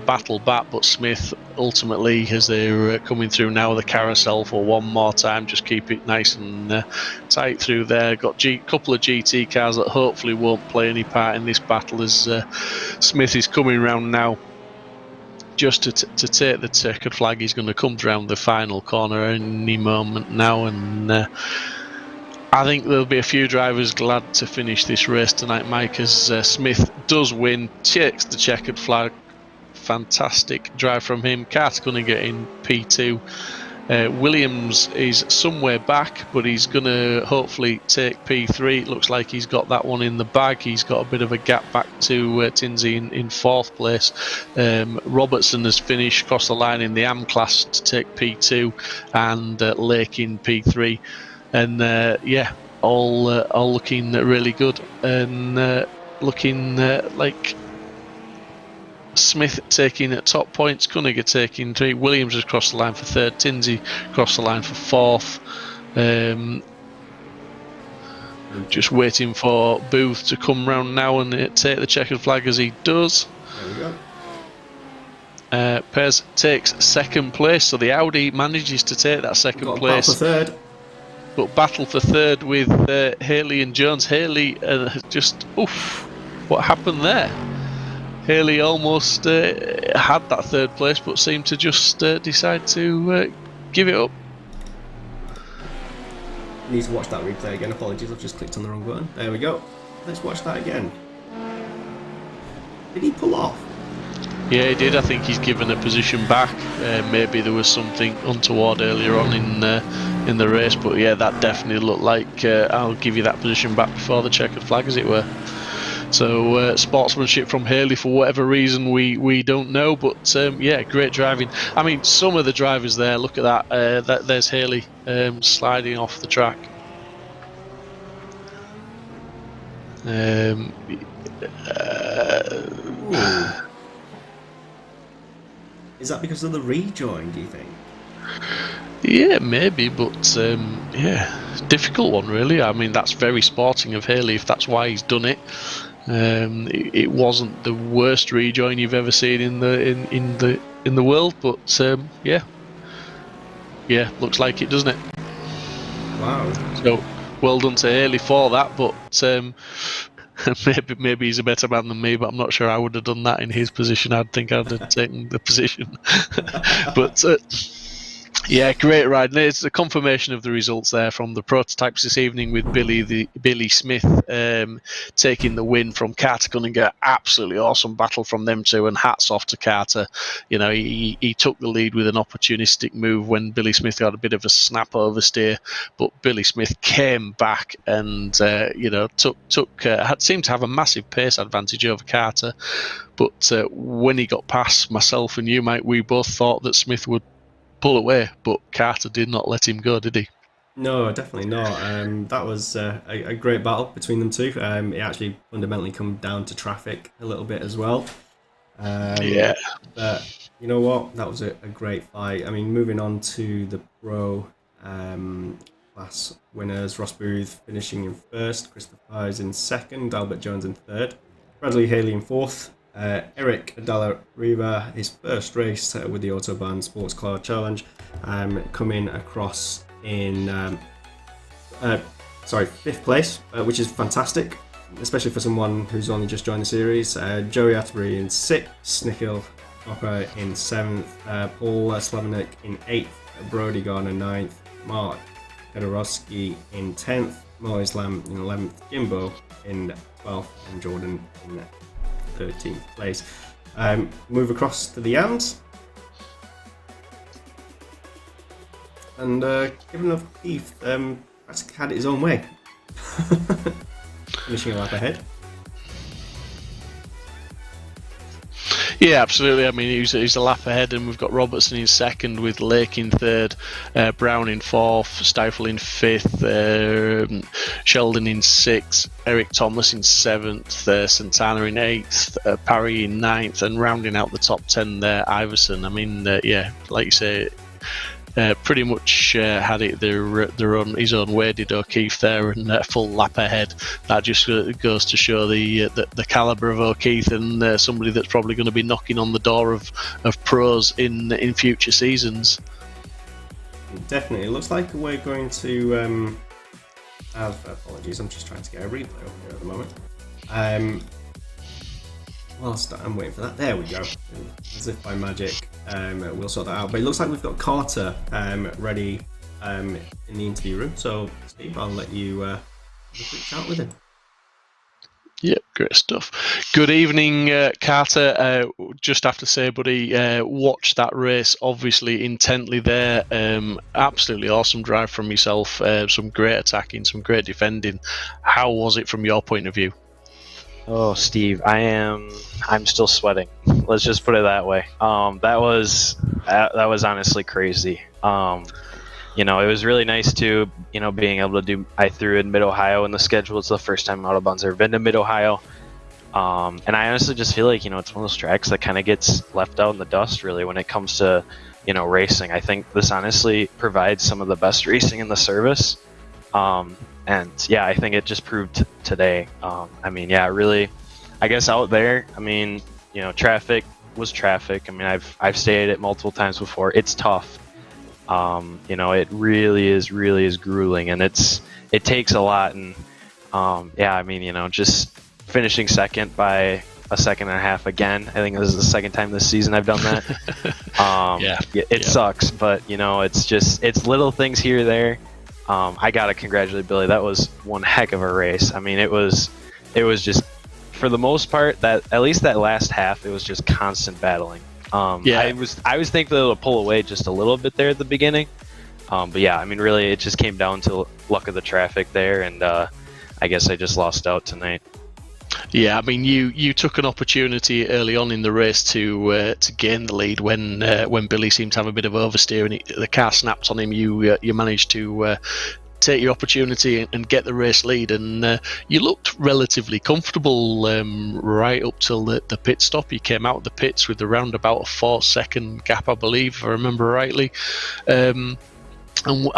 battle back. But Smith ultimately, as they're coming through now the carousel for one more time, just keep it nice and tight through there. Got couple of GT cars that hopefully won't play any part in this battle, as Smith is coming round now. Just to take the checkered flag. He's going to come around the final corner any moment now, and I think there'll be a few drivers glad to finish this race tonight, Mike, as Smith does win, takes the checkered flag. Fantastic drive from him. Carter's going to get in P2. Williams is somewhere back, but he's going to hopefully take P3. It looks like he's got that one in the bag. He's got a bit of a gap back to Tinsey in fourth place. Robertson has finished across the line in the AM class to take P2, and Lake in P3. And all looking really good, and looking like Smith taking at top points, Cunningham taking 3, Williams has crossed the line for 3rd, Tinsey crossed the line for 4th. Just waiting for Booth to come round now and take the checkered flag, as he does. There we go. Pez takes 2nd place, so the Audi manages to take that 2nd place. Battle for 3rd. But battle for 3rd with Haley and Jones. Haley what happened there? Haley almost had that 3rd place, but seemed to just decide to give it up. Need to watch that replay again. Apologies, I've just clicked on the wrong button. There we go. Let's watch that again. Did he pull off? Yeah, he did. I think he's given a position back. Maybe there was something untoward earlier on in the race, but yeah, that definitely looked like I'll give you that position back before the checkered flag, as it were. So sportsmanship from Haley for whatever reason we don't know, but great driving. I mean, some of the drivers there, look at that. There's Haley sliding off the track. Is that because of the rejoin, do you think? Yeah, maybe, but difficult one really. I mean, that's very sporting of Haley if that's why he's done it. It wasn't the worst rejoin you've ever seen in the world, but looks like it, doesn't it? Wow. So well done to Haley for that, but maybe he's a better man than me, but I'm not sure I would have done that in his position. I'd think I'd have taken the position. But great ride. There's a confirmation of the results there from the prototypes this evening, with Billy Smith taking the win from Carter Cunningham. Absolutely awesome battle from them two, and hats off to Carter. He took the lead with an opportunistic move when Billy Smith got a bit of a snap oversteer, but Billy Smith came back and seemed to have a massive pace advantage over Carter. But when he got past myself and you, Mike, we both thought that Smith would pull away, but Carter did not let him go, did he? No, definitely not. That was a great battle between them two. It actually fundamentally come down to traffic a little bit as well. But you know what? That was a great fight. I mean, moving on to the pro class winners, Ross Booth finishing in 1st, Christopher Pires in 2nd, Albert Jones in 3rd, Bradley Haley in 4th. Eric Dalla Riva, his first race with the Autobahn Sportscar Challenge, coming across in 5th place, which is fantastic, especially for someone who's only just joined the series. Joey Atterbury in 6th, Nikhil Hopper in 7th, Paul Slavinik in 8th, Brody Garner 9th, Mark Fedorowski in 10th, Mo Islam in 11th, Jimbo in 12th, and Jordan in 13th place. Move across to the AMs. And given up Keith, had it his own way. Finishing a lap ahead. Yeah, absolutely. I mean, he's a lap ahead, and we've got Robertson in 2nd, with Lake in 3rd, Brown in 4th, Stifle in 5th, Sheldon in 6th, Eric Thomas in 7th, Santana in 8th, Parry in 9th, and rounding out the top 10 there, Iverson. I mean, like you say, pretty much had it his own way, did O'Keefe there, and a full lap ahead. That just goes to show the calibre of O'Keefe, and somebody that's probably going to be knocking on the door of pros in future seasons. Definitely. It looks like we're going to have, apologies, I'm just trying to get a replay up here at the moment. Whilst I'm waiting for that, there we go. As if by magic, we'll sort that out. But it looks like we've got Carter ready in the interview room. So, Steve, I'll let you have a quick chat with him. Yep, great stuff. Good evening, Carter. Just have to say, buddy, watched that race obviously intently there. Absolutely awesome drive from yourself. Some great attacking, some great defending. How was it from your point of view? Oh, Steve, I'm still sweating. Let's just put it that way. That was honestly crazy. It was really nice to, being able to do. I threw in Mid-Ohio in the schedule. It's the first time Autobahn's ever been to Mid-Ohio. And I honestly just feel like, it's one of those tracks that kind of gets left out in the dust, really, when it comes to, racing. I think this honestly provides some of the best racing in the service. And yeah, I think it just proved today. Really, I guess out there, traffic was traffic. I've stayed it multiple times before. It's tough. It really is grueling, and it takes a lot. And just finishing second by a second and a half again. I think this is the second time this season I've done that. It sucks, but it's little things here or there. I gotta congratulate Billy. That was one heck of a race. It was just, for the most part, that at least that last half, it was just constant battling. I was thankful to pull away just a little bit there at the beginning. Really, it just came down to luck of the traffic there, and I guess I just lost out tonight. Yeah, you took an opportunity early on in the race to gain the lead when Billy seemed to have a bit of oversteer and the car snapped on him. You managed to take your opportunity and get the race lead, and you looked relatively comfortable right up till the pit stop. You came out of the pits with around about a 4-second gap, I believe, if I remember rightly. And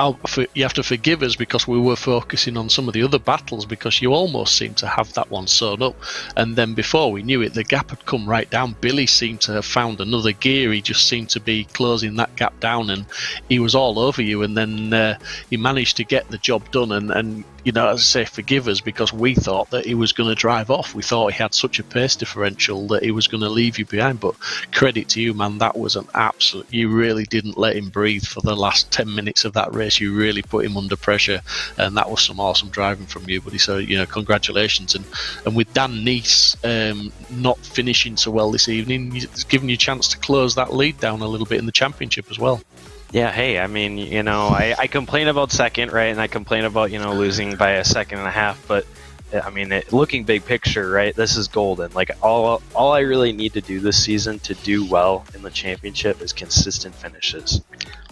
you have to forgive us because we were focusing on some of the other battles, because you almost seemed to have that one sewn up, and then before we knew it, the gap had come right down. Billy seemed to have found another gear. He just seemed to be closing that gap down, and he was all over you, and then he managed to get the job done. And as I say, forgive us, because we thought that he was going to drive off. We thought he had such a pace differential that he was going to leave you behind, but credit to you, man, that was an absolute, you really didn't let him breathe for the last 10 minutes of that race. You really put him under pressure, and that was some awesome driving from you, buddy. So congratulations. And with Dan Neese not finishing so well this evening, it's given you a chance to close that lead down a little bit in the championship as well. Yeah, hey, I complain about second, right, and I complain about losing by a second and a half, but looking big picture, right, this is golden. Like, all I really need to do this season to do well in the championship is consistent finishes.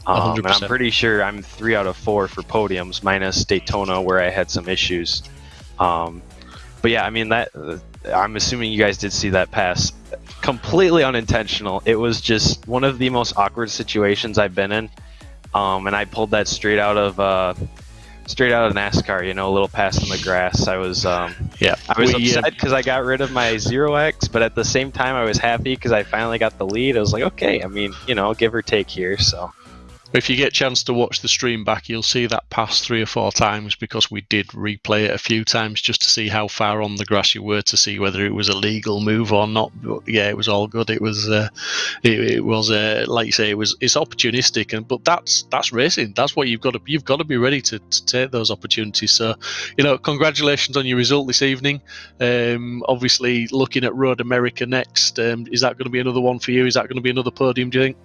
And I'm pretty sure I'm 3 out of 4 for podiums, minus Daytona where I had some issues. But yeah, I'm assuming you guys did see that pass. Completely unintentional. It was just one of the most awkward situations I've been in, and I pulled that straight out of NASCAR. A little pass in the grass. I was upset because I got rid of my 0x, but at the same time I was happy because I finally got the lead. I was like, okay, give or take here. So if you get a chance to watch the stream back, you'll see that pass 3 or 4 times, because we did replay it a few times just to see how far on the grass you were, to see whether it was a legal move or not. But yeah, it was all good. It was like you say, it's opportunistic, but that's racing. That's what you've got to be ready to take those opportunities. So congratulations on your result this evening. Obviously looking at Road America next. Is that going to be another one for you? Is that going to be another podium, do you think?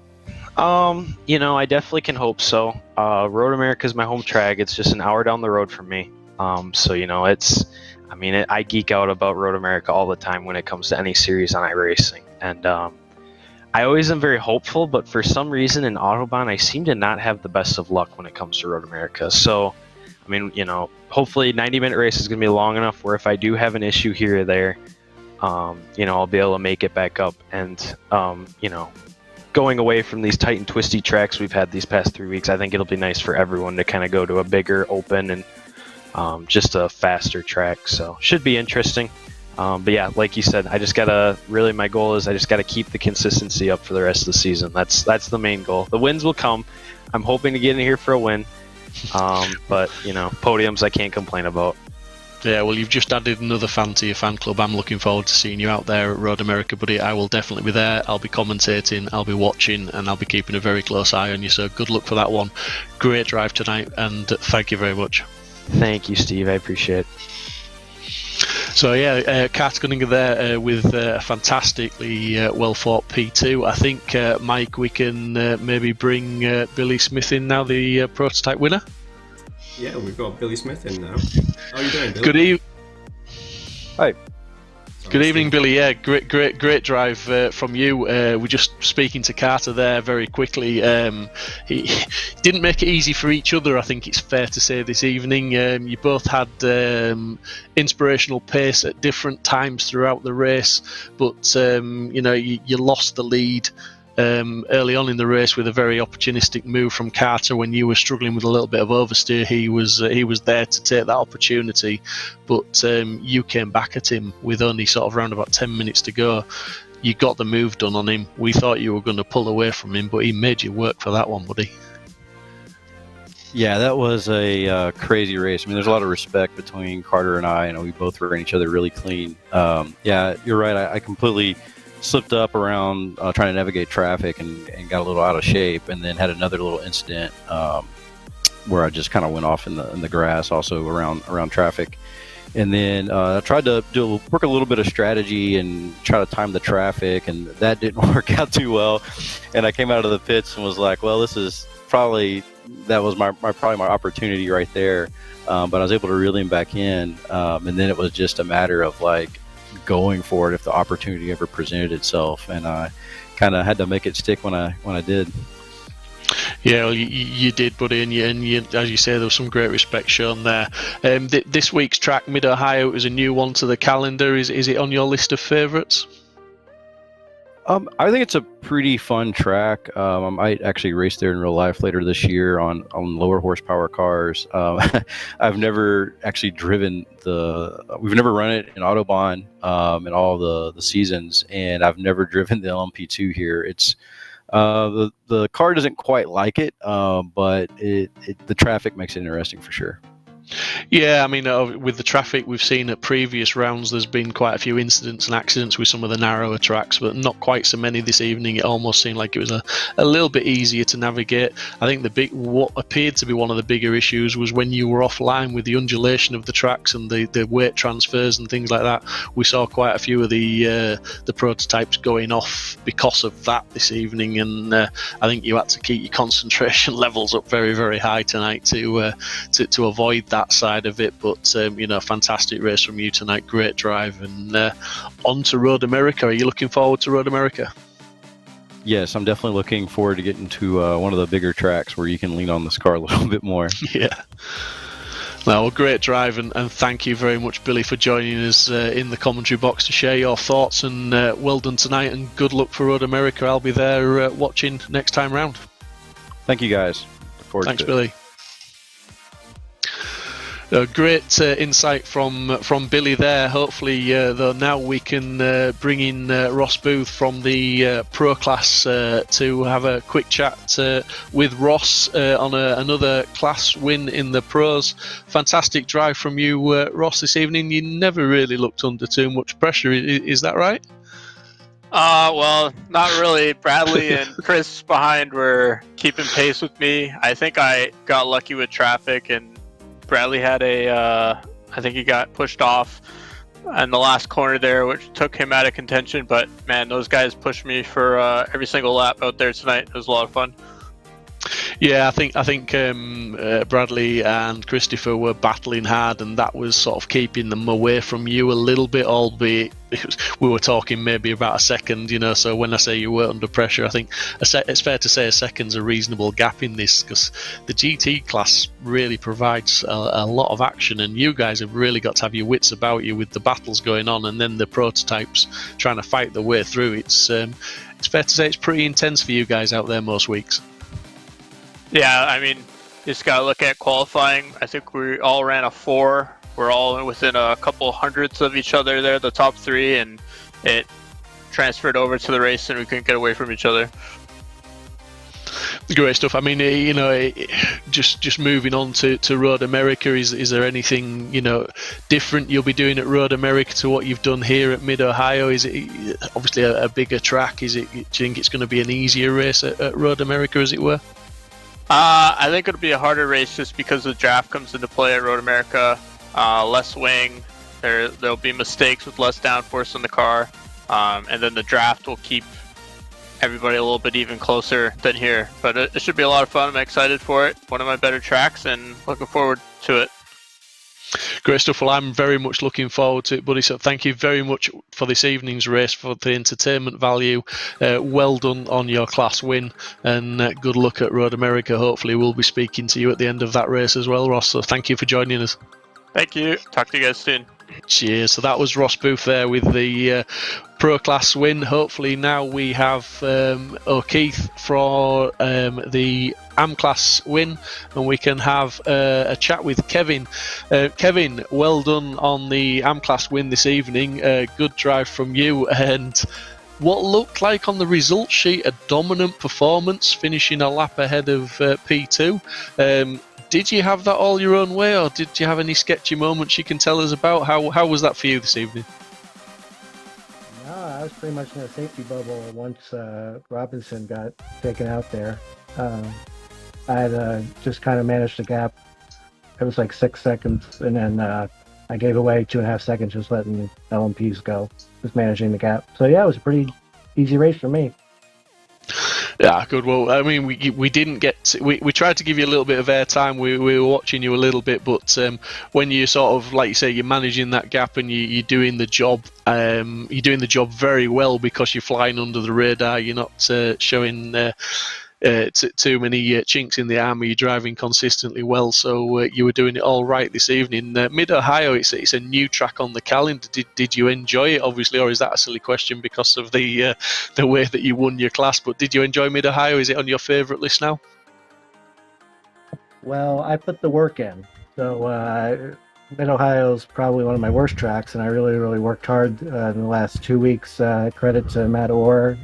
I definitely can hope so. Road America is my home track. It's just an hour down the road from me. I geek out about Road America all the time when it comes to any series on iRacing. And I always am very hopeful, but for some reason in Autobahn, I seem to not have the best of luck when it comes to Road America. So, hopefully 90-minute race is going to be long enough where if I do have an issue here or there, I'll be able to make it back up and, going away from these tight and twisty tracks we've had these past 3 weeks, I think it'll be nice for everyone to kind of go to a bigger, open, and just a faster track. So should be interesting. But yeah, like you said, my goal is I just gotta keep the consistency up for the rest of the season. That's the main goal. The wins will come. I'm hoping to get in here for a win. But podiums I can't complain about. Yeah, well, you've just added another fan to your fan club. I'm looking forward to seeing you out there at Road America, buddy. I will definitely be there. I'll be commentating, I'll be watching, and I'll be keeping a very close eye on you. So good luck for that one. Great drive tonight, and thank you very much. Thank you, Steve. I appreciate it. So yeah, Carter Gunninger there with a fantastically well fought P2. I think, Mike, we can maybe bring Billy Smith in now, the prototype winner. Yeah, we've got Billy Smith in now. How are you doing, Billy? Good evening. Hi. Good evening, Billy. Yeah, great drive from you. We're just speaking to Carter there very quickly. He didn't make it easy for each other, I think it's fair to say, this evening. You both had inspirational pace at different times throughout the race, but you lost the lead early on in the race with a very opportunistic move from Carter when you were struggling with a little bit of oversteer. He was there to take that opportunity, but you came back at him with only sort of around about 10 minutes to go. You got the move done on him. We thought you were going to pull away from him, but he made you work for that one, buddy. Yeah, that was a crazy race. I mean, there's a lot of respect between Carter and I. We both ran each other really clean. Yeah, you're right. I completely slipped up around trying to navigate traffic and got a little out of shape, and then had another little incident where I just kind of went off in the grass, also around traffic. And then I tried to work a little bit of strategy and try to time the traffic, and that didn't work out too well. And I came out of the pits and was like, well, that was my opportunity right there. But I was able to reel him back in, and then it was just a matter of like going for it if the opportunity ever presented itself, and I kind of had to make it stick when I did. Yeah, well, you did, buddy, and you, as you say, there was some great respect shown there. This week's track, Mid Ohio, is a new one to the calendar. Is it on your list of favourites? I think it's a pretty fun track. I might actually race there in real life later this year on lower horsepower cars. I've never actually we've never run it in Autobahn in all the seasons, and I've never driven the LMP2 here. It's the car doesn't quite like it, but the traffic makes it interesting for sure. Yeah, I mean, with the traffic we've seen at previous rounds, there's been quite a few incidents and accidents with some of the narrower tracks, but not quite so many this evening. It almost seemed like it was a little bit easier to navigate. I think what appeared to be one of the bigger issues was when you were offline with the undulation of the tracks and the weight transfers and things like that. We saw quite a few of the prototypes going off because of that this evening, and I think you had to keep your concentration levels up very, very high tonight to avoid that side of it. But fantastic race from you tonight, great drive, and on to Road America. Are you looking forward to Road America? Yes, I'm definitely looking forward to getting to one of the bigger tracks where you can lean on this car a little bit more. Yeah. Well, great drive, and thank you very much, Billy, for joining us in the commentary box to share your thoughts, and well done tonight, and good luck for Road America. I'll be there watching next time round. Thank you, guys. Look forward Thanks, to Billy. It. Great insight from Billy there. Hopefully, though, now we can bring in Ross Booth from the Pro class to have a quick chat with Ross on another class win in the Pros. Fantastic drive from you, Ross, this evening. You never really looked under too much pressure. Is that right? Well, not really. Bradley and Chris behind were keeping pace with me. I think I got lucky with traffic, and Bradley had I think he got pushed off in the last corner there, which took him out of contention. But man, those guys pushed me for every single lap out there tonight. It was a lot of fun. Yeah, I think Bradley and Christopher were battling hard, and that was sort of keeping them away from you a little bit, albeit we were talking maybe about a second, so when I say you were under pressure, I think it's fair to say a second's a reasonable gap in this, because the GT class really provides a lot of action, and you guys have really got to have your wits about you with the battles going on, and then the prototypes trying to fight their way through. it's fair to say it's pretty intense for you guys out there most weeks. Yeah, I mean, just gotta look at qualifying. I think we all ran a 4. We're all within a couple hundredths of each other there, the top 3, and it transferred over to the race, and we couldn't get away from each other. Great stuff. I mean, just moving on to Road America, is there anything, different you'll be doing at Road America to what you've done here at Mid-Ohio? Is it obviously a bigger track? Do you think it's going to be an easier race at Road America, as it were? I think it'll be a harder race just because the draft comes into play at Road America. Less wing, there'll be mistakes with less downforce in the car, and then the draft will keep everybody a little bit even closer than here. But it should be a lot of fun. I'm excited for it. One of my better tracks, and looking forward to it. Great stuff. Well, I'm very much looking forward to it, buddy. So thank you very much for this evening's race, for the entertainment value. Well done on your class win, and good luck at Road America. Hopefully we'll be speaking to you at the end of that race as well, Ross. So thank you for joining us. Thank you. Talk to you guys soon. Cheers. So that was Ross Booth there with the Pro Class win. Hopefully now we have O'Keefe for the AM Class win, and we can have a chat with Kevin. Kevin, well done on the AM Class win this evening. Good drive from you, and what looked like on the results sheet a dominant performance, finishing a lap ahead of P2. Did you have that all your own way, or did you have any sketchy moments you can tell us about? How was that for you this evening? No, I was pretty much in a safety bubble once Robinson got taken out there. I had just kind of managed the gap. It was like 6 seconds, and then I gave away 2.5 seconds just letting LMPs go, just managing the gap. So yeah, it was a pretty easy race for me. Yeah, good. Well, I mean, we didn't get to, we tried to give you a little bit of airtime. We were watching you a little bit, but when you sort of, like you say, you're managing that gap and you're doing the job, very well because you're flying under the radar. You're not showing too many chinks in the armour. You're driving consistently well, so you were doing it all right this evening. Mid-Ohio, it's a new track on the calendar. Did you enjoy it, obviously, or is that a silly question because of the way that you won your class? But did you enjoy Mid-Ohio? Is it on your favourite list now? Well, I put the work in. So Mid-Ohio is probably one of my worst tracks, and I really, really worked hard in the last 2 weeks. Credit to Matt Orr,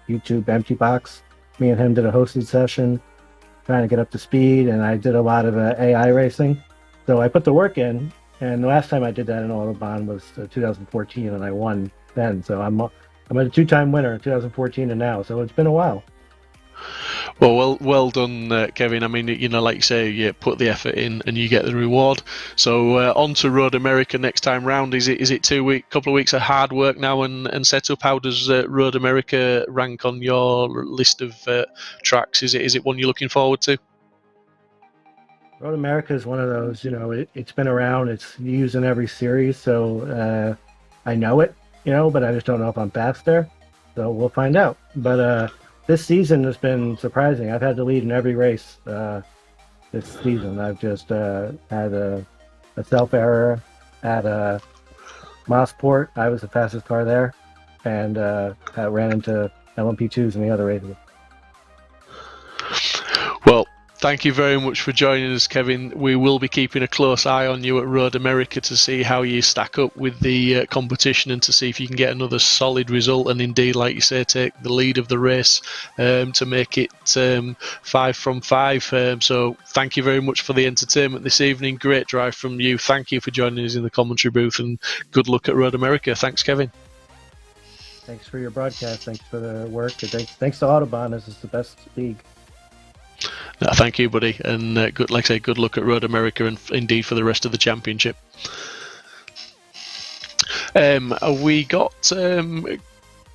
YouTube Empty Box. Me and him did a hosted session trying to get up to speed, and I did a lot of AI racing. So I put the work in, and the last time I did that in Autobahn was 2014, and I won then. So I'm a 2-time winner in 2014 and now, so it's been a while. Well done, Kevin. I mean, like you say, you put the effort in and you get the reward. So on to Road America next time round. Is it couple of weeks of hard work now and set up? How does Road America rank on your list of tracks? Is it one you're looking forward to? Road America is one of those, it's been around, it's used in every series, so I know it, but I just don't know if I'm fast there. So we'll find out. But this season has been surprising. I've had to lead in every race this season. I've just had a self-error at Mossport. I was the fastest car there, and I ran into LMP2s in the other races. Well, thank you very much for joining us, Kevin. We will be keeping a close eye on you at Road America to see how you stack up with the competition and to see if you can get another solid result and indeed, like you say, take the lead of the race to make it 5 from 5. So thank you very much for the entertainment this evening. Great drive from you. Thank you for joining us in the commentary booth, and good luck at Road America. Thanks, Kevin. Thanks for your broadcast. Thanks for the work. And thanks to Autobahn. This is the best league. No, thank you, buddy, and good luck at Road America and indeed for the rest of the championship. We got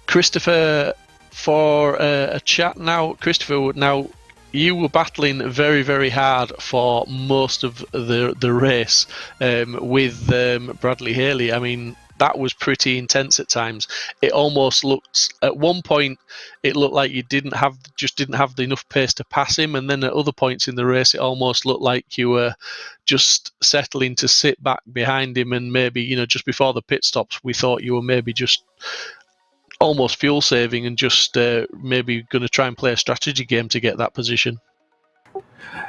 Christopher for a chat now. Christopher, now you were battling very, very hard for most of the race with Bradley Haley. I mean, that was pretty intense at times. It almost looked, at one point, it looked like you didn't have enough pace to pass him, and then at other points in the race, it almost looked like you were just settling to sit back behind him, and maybe, just before the pit stops, we thought you were maybe just almost fuel saving and just maybe going to try and play a strategy game to get that position.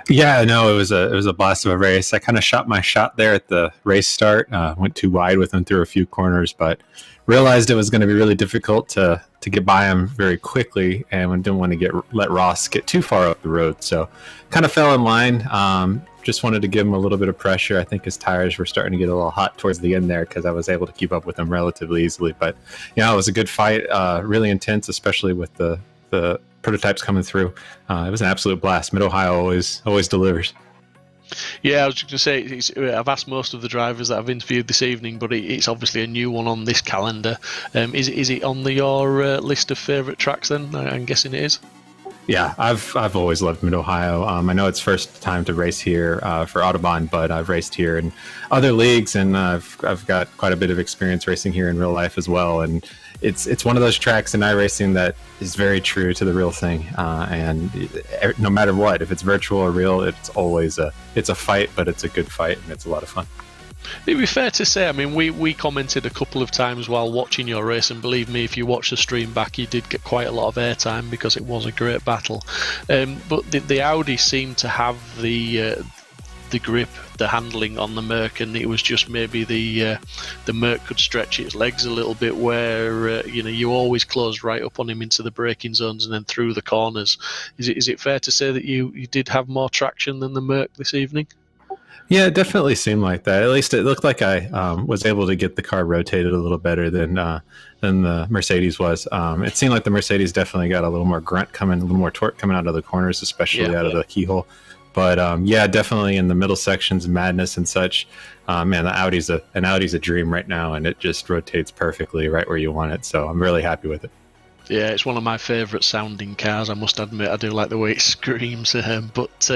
Yeah, no, it was a blast of a race. I kind of shot my shot there at the race start. Went too wide with him through a few corners, but realized it was going to be really difficult to get by him very quickly, and didn't want to let Ross get too far up the road. So kind of fell in line. Just wanted to give him a little bit of pressure. I think his tires were starting to get a little hot towards the end there because I was able to keep up with him relatively easily. But yeah, it was a good fight, really intense, especially with the prototypes coming through. It was an absolute blast. Mid-Ohio always delivers. Yeah, I was just going to say, I've asked most of the drivers that I've interviewed this evening, but it's obviously a new one on this calendar. Is it on your list of favourite tracks then? I'm guessing it is. Yeah, I've always loved Mid-Ohio. I know it's first time to race here for Autobahn, but I've raced here in other leagues, and I've got quite a bit of experience racing here in real life as well. And it's one of those tracks in iRacing that is very true to the real thing. And no matter what, if it's virtual or real, it's always a fight, but it's a good fight, and it's a lot of fun. It'd be fair to say, I mean, we commented a couple of times while watching your race, and believe me, if you watch the stream back, you did get quite a lot of airtime because it was a great battle. But the Audi seemed to have the grip, the handling on the Merc, and it was just maybe the Merc could stretch its legs a little bit, where you always closed right up on him into the braking zones and then through the corners. Is it fair to say that you did have more traction than the Merc this evening? Yeah, it definitely seemed like that. At least it looked like I was able to get the car rotated a little better than the Mercedes was. It seemed like the Mercedes definitely got a little more grunt coming, a little more torque coming out of the corners, especially out of the keyhole. But yeah, definitely in the middle sections, madness and such. Man, an Audi's a dream right now, and it just rotates perfectly right where you want it. So I'm really happy with it. Yeah, it's one of my favourite sounding cars, I must admit. I do like the way it screams. But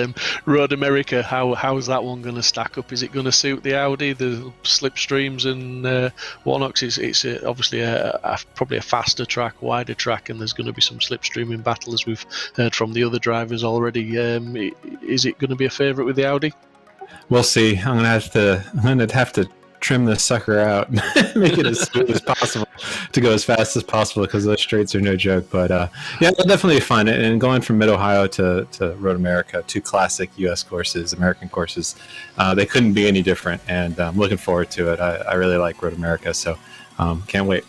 Road America, how's that one going to stack up? Is it going to suit the Audi, the slipstreams and whatnot? It's obviously probably a faster track, wider track, and there's going to be some slipstreaming battle, as we've heard from the other drivers already. Is it going to be a favourite with the Audi? We'll see. I'm gonna have to trim this sucker out and make it as smooth as possible to go as fast as possible, because those straights are no joke. But yeah, they'll definitely be fun. And going from Mid-Ohio to Road America, two classic U.S. courses, American courses, they couldn't be any different. And I'm looking forward to it. I really like Road America, so can't wait.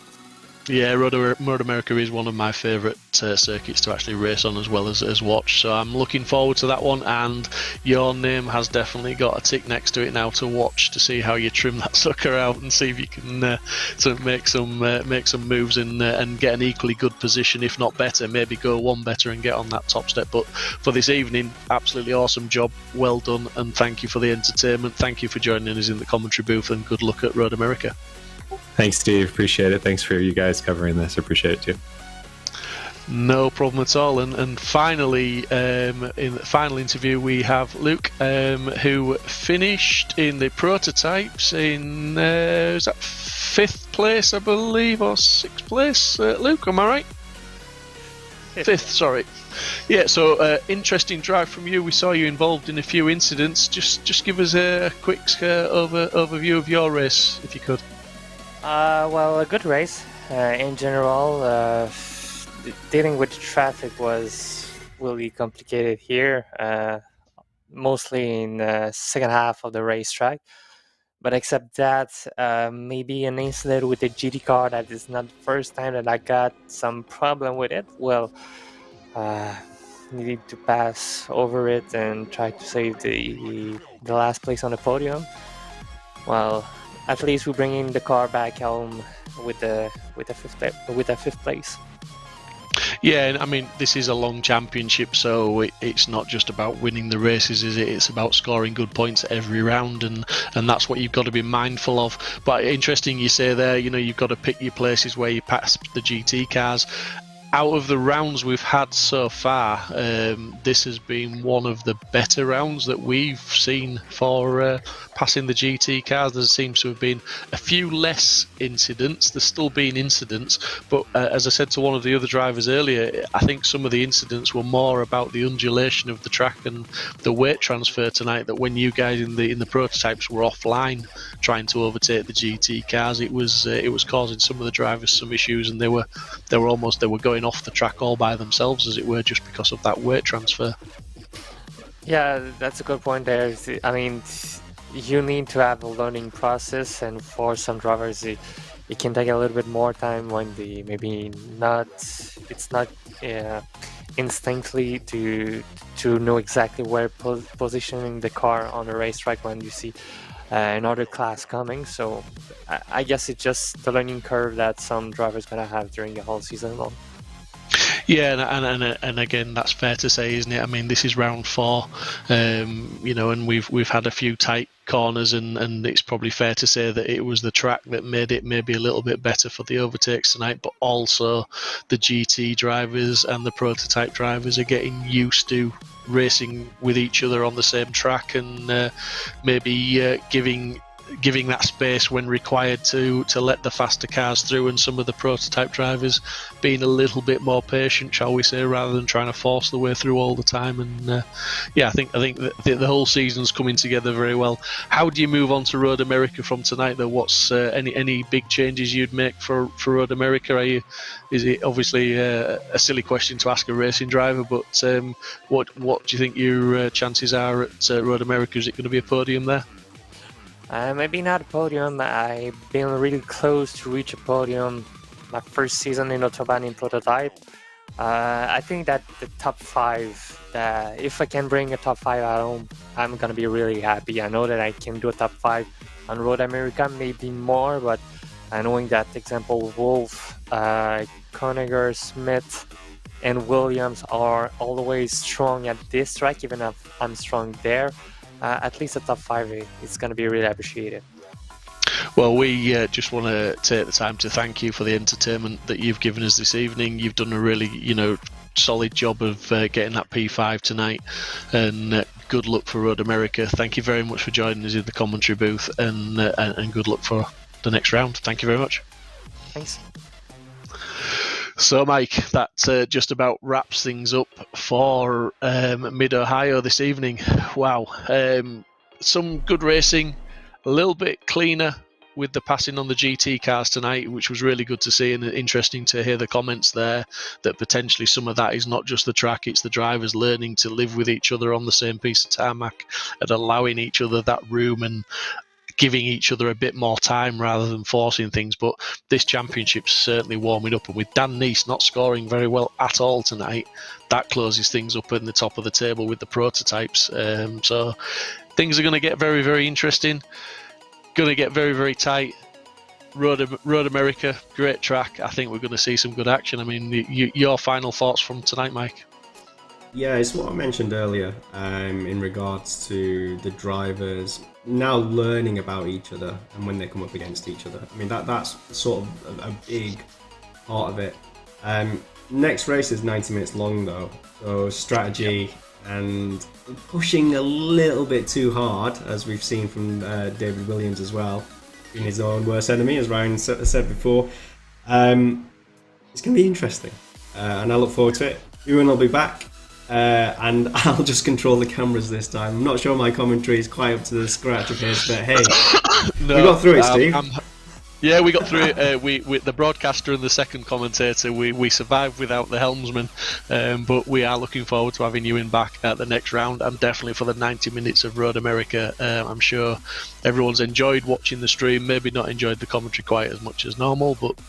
Yeah, Road America is one of my favourite circuits to actually race on as well as watch. So I'm looking forward to that one, and your name has definitely got a tick next to it now to watch, to see how you trim that sucker out and see if you can sort of make some moves and get an equally good position, if not better. Maybe go one better and get on that top step. But for this evening, absolutely awesome job, well done, and thank you for the entertainment. Thank you for joining us in the commentary booth, and good luck at Road America. Thanks, Steve. Appreciate it. Thanks for you guys covering this. Appreciate it too. No problem at all. And finally, in the final interview, we have Luke, who finished in the prototypes in is that 5th place, I believe, or 6th place? Luke, am I right? 5th, sorry. Yeah, so interesting drive from you. We saw you involved in a few incidents. Just give us a quick overview of your race, if you could. Well, a good race in general. Dealing with traffic was really complicated here, mostly in the second half of the racetrack. But except that, maybe an incident with the GT car, that is not the first time that I got some problem with it. Well, needed to pass over it and try to save the last place on the podium. Well, at least we bring in the car back home with a fifth place. Yeah, I mean, this is a long championship, so it's not just about winning the races, is it? It's about scoring good points every round, and that's what you've got to be mindful of. But interesting you say there, you've got to pick your places where you pass the GT cars. out of the rounds we've had so far, this has been one of the better rounds that we've seen for passing the GT cars. There seems to have been a few less incidents. There's still been incidents, but as I said to one of the other drivers earlier, I think some of the incidents were more about the undulation of the track and the weight transfer tonight, that when you guys in the prototypes were offline trying to overtake the GT cars, it was causing some of the drivers some issues, and they were going off the track all by themselves, as it were, just because of that weight transfer. Yeah, that's a good point there. I mean, you need to have a learning process, and for some drivers it can take a little bit more time when it's not instinctively to know exactly where positioning the car on the racetrack when you see another class coming. So I guess it's just the learning curve that some drivers gonna have during the whole season long. Yeah, and again, that's fair to say, isn't it? I mean, this is round 4, and we've had a few tight corners, and it's probably fair to say that it was the track that made it maybe a little bit better for the overtakes tonight, but also the GT drivers and the prototype drivers are getting used to racing with each other on the same track, and maybe giving that space when required to let the faster cars through, and some of the prototype drivers being a little bit more patient, shall we say, rather than trying to force the way through all the time. And I think the whole season's coming together very well. How do you move on to Road America from tonight, though? What's any big changes you'd make for Road America? Is it obviously a silly question to ask a racing driver, but what do you think your chances are at Road America? Is it going to be a podium there? Maybe not a podium. I've been really close to reach a podium my first season in Autobahn in prototype. I think that the top 5, if I can bring a top 5 at home, I'm gonna be really happy. I know that I can do a top 5 on Road America, maybe more, but knowing that, example, Wolf, Koeniger, Smith, and Williams are always strong at this track, even if I'm strong there. At least a top 5 is going to be really appreciated. Well, we just want to take the time to thank you for the entertainment that you've given us this evening. You've done a really, solid job of getting that P5 tonight, and good luck for Road America. Thank you very much for joining us in the commentary booth, and good luck for the next round. Thank you very much. Thanks. So, Mike, that just about wraps things up for Mid-Ohio this evening. Wow. Some good racing, a little bit cleaner with the passing on the GT cars tonight, which was really good to see, and interesting to hear the comments there that potentially some of that is not just the track, it's the drivers learning to live with each other on the same piece of tarmac and allowing each other that room and giving each other a bit more time rather than forcing things. But this championship's certainly warming up, and with Dan Neese not scoring very well at all tonight, that closes things up in the top of the table with the prototypes. So things are going to get very, very interesting, going to get very, very tight. Road America, great track. I think we're going to see some good action. I mean, your final thoughts from tonight, Mike? Yeah, it's what I mentioned earlier in regards to the drivers now learning about each other and when they come up against each other. I mean, that's sort of a big part of it. Next race is 90 minutes long though, so strategy and pushing a little bit too hard, as we've seen from David Williams as well, being his own worst enemy, as Ryan said before. It's going to be interesting, and I look forward to it. Ewan will be back. And I'll just control the cameras this time. I'm not sure my commentary is quite up to the scratch of his, but hey, no, we got through it, Steve. Yeah, we got through it. We the broadcaster and the second commentator, we survived without the helmsman, but we are looking forward to having Ewan back at the next round, and definitely for the 90 minutes of Road America. I'm sure everyone's enjoyed watching the stream, maybe not enjoyed the commentary quite as much as normal, but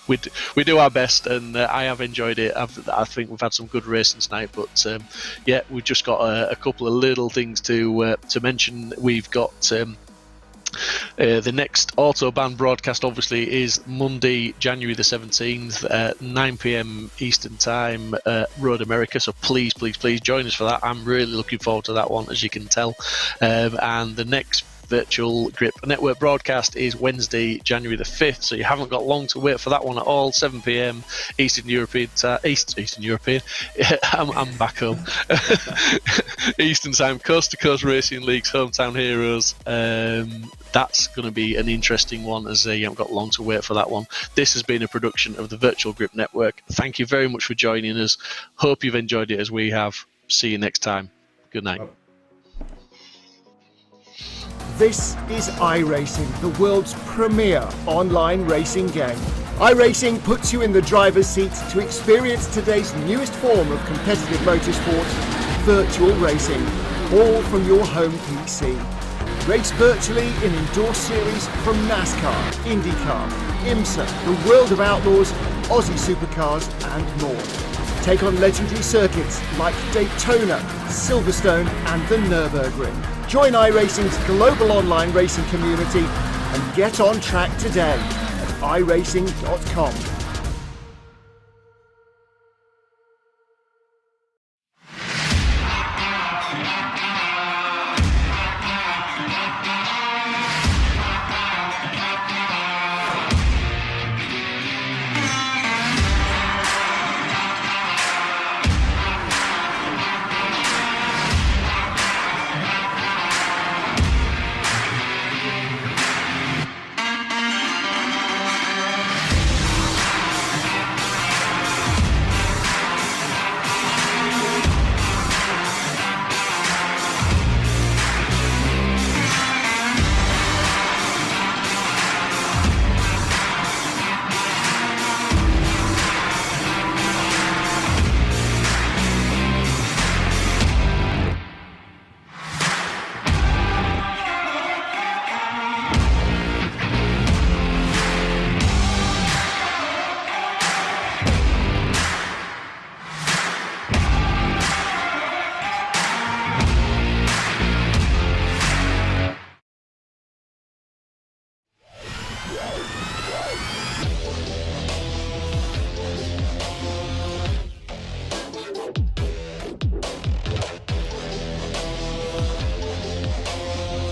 we do our best, and I have enjoyed it. I think we've had some good racing tonight, but we've just got a couple of little things to mention. We've got the next Autobahn broadcast obviously is Monday, January the 17th at 9 p.m. Eastern Time, Road America, so please join us for that. I'm really looking forward to that one, as you can tell. And the next Virtual Grip Network broadcast is Wednesday, January the 5th, so you haven't got long to wait for that one at all. 7 p.m. Eastern European time. Eastern European. I'm back home. Eastern time. Coast to Coast Racing League's Hometown Heroes. That's going to be an interesting one, as you haven't got long to wait for that one. This has been a production of the Virtual Grip Network. Thank you very much for joining us. Hope you've enjoyed it as we have. See you next time. Good night. This is iRacing, the world's premier online racing game. iRacing puts you in the driver's seat to experience today's newest form of competitive motorsport, virtual racing, all from your home PC. Race virtually in endorsed series from NASCAR, IndyCar, IMSA, the World of Outlaws, Aussie Supercars and more. Take on legendary circuits like Daytona, Silverstone and the Nürburgring. Join iRacing's global online racing community and get on track today at iRacing.com.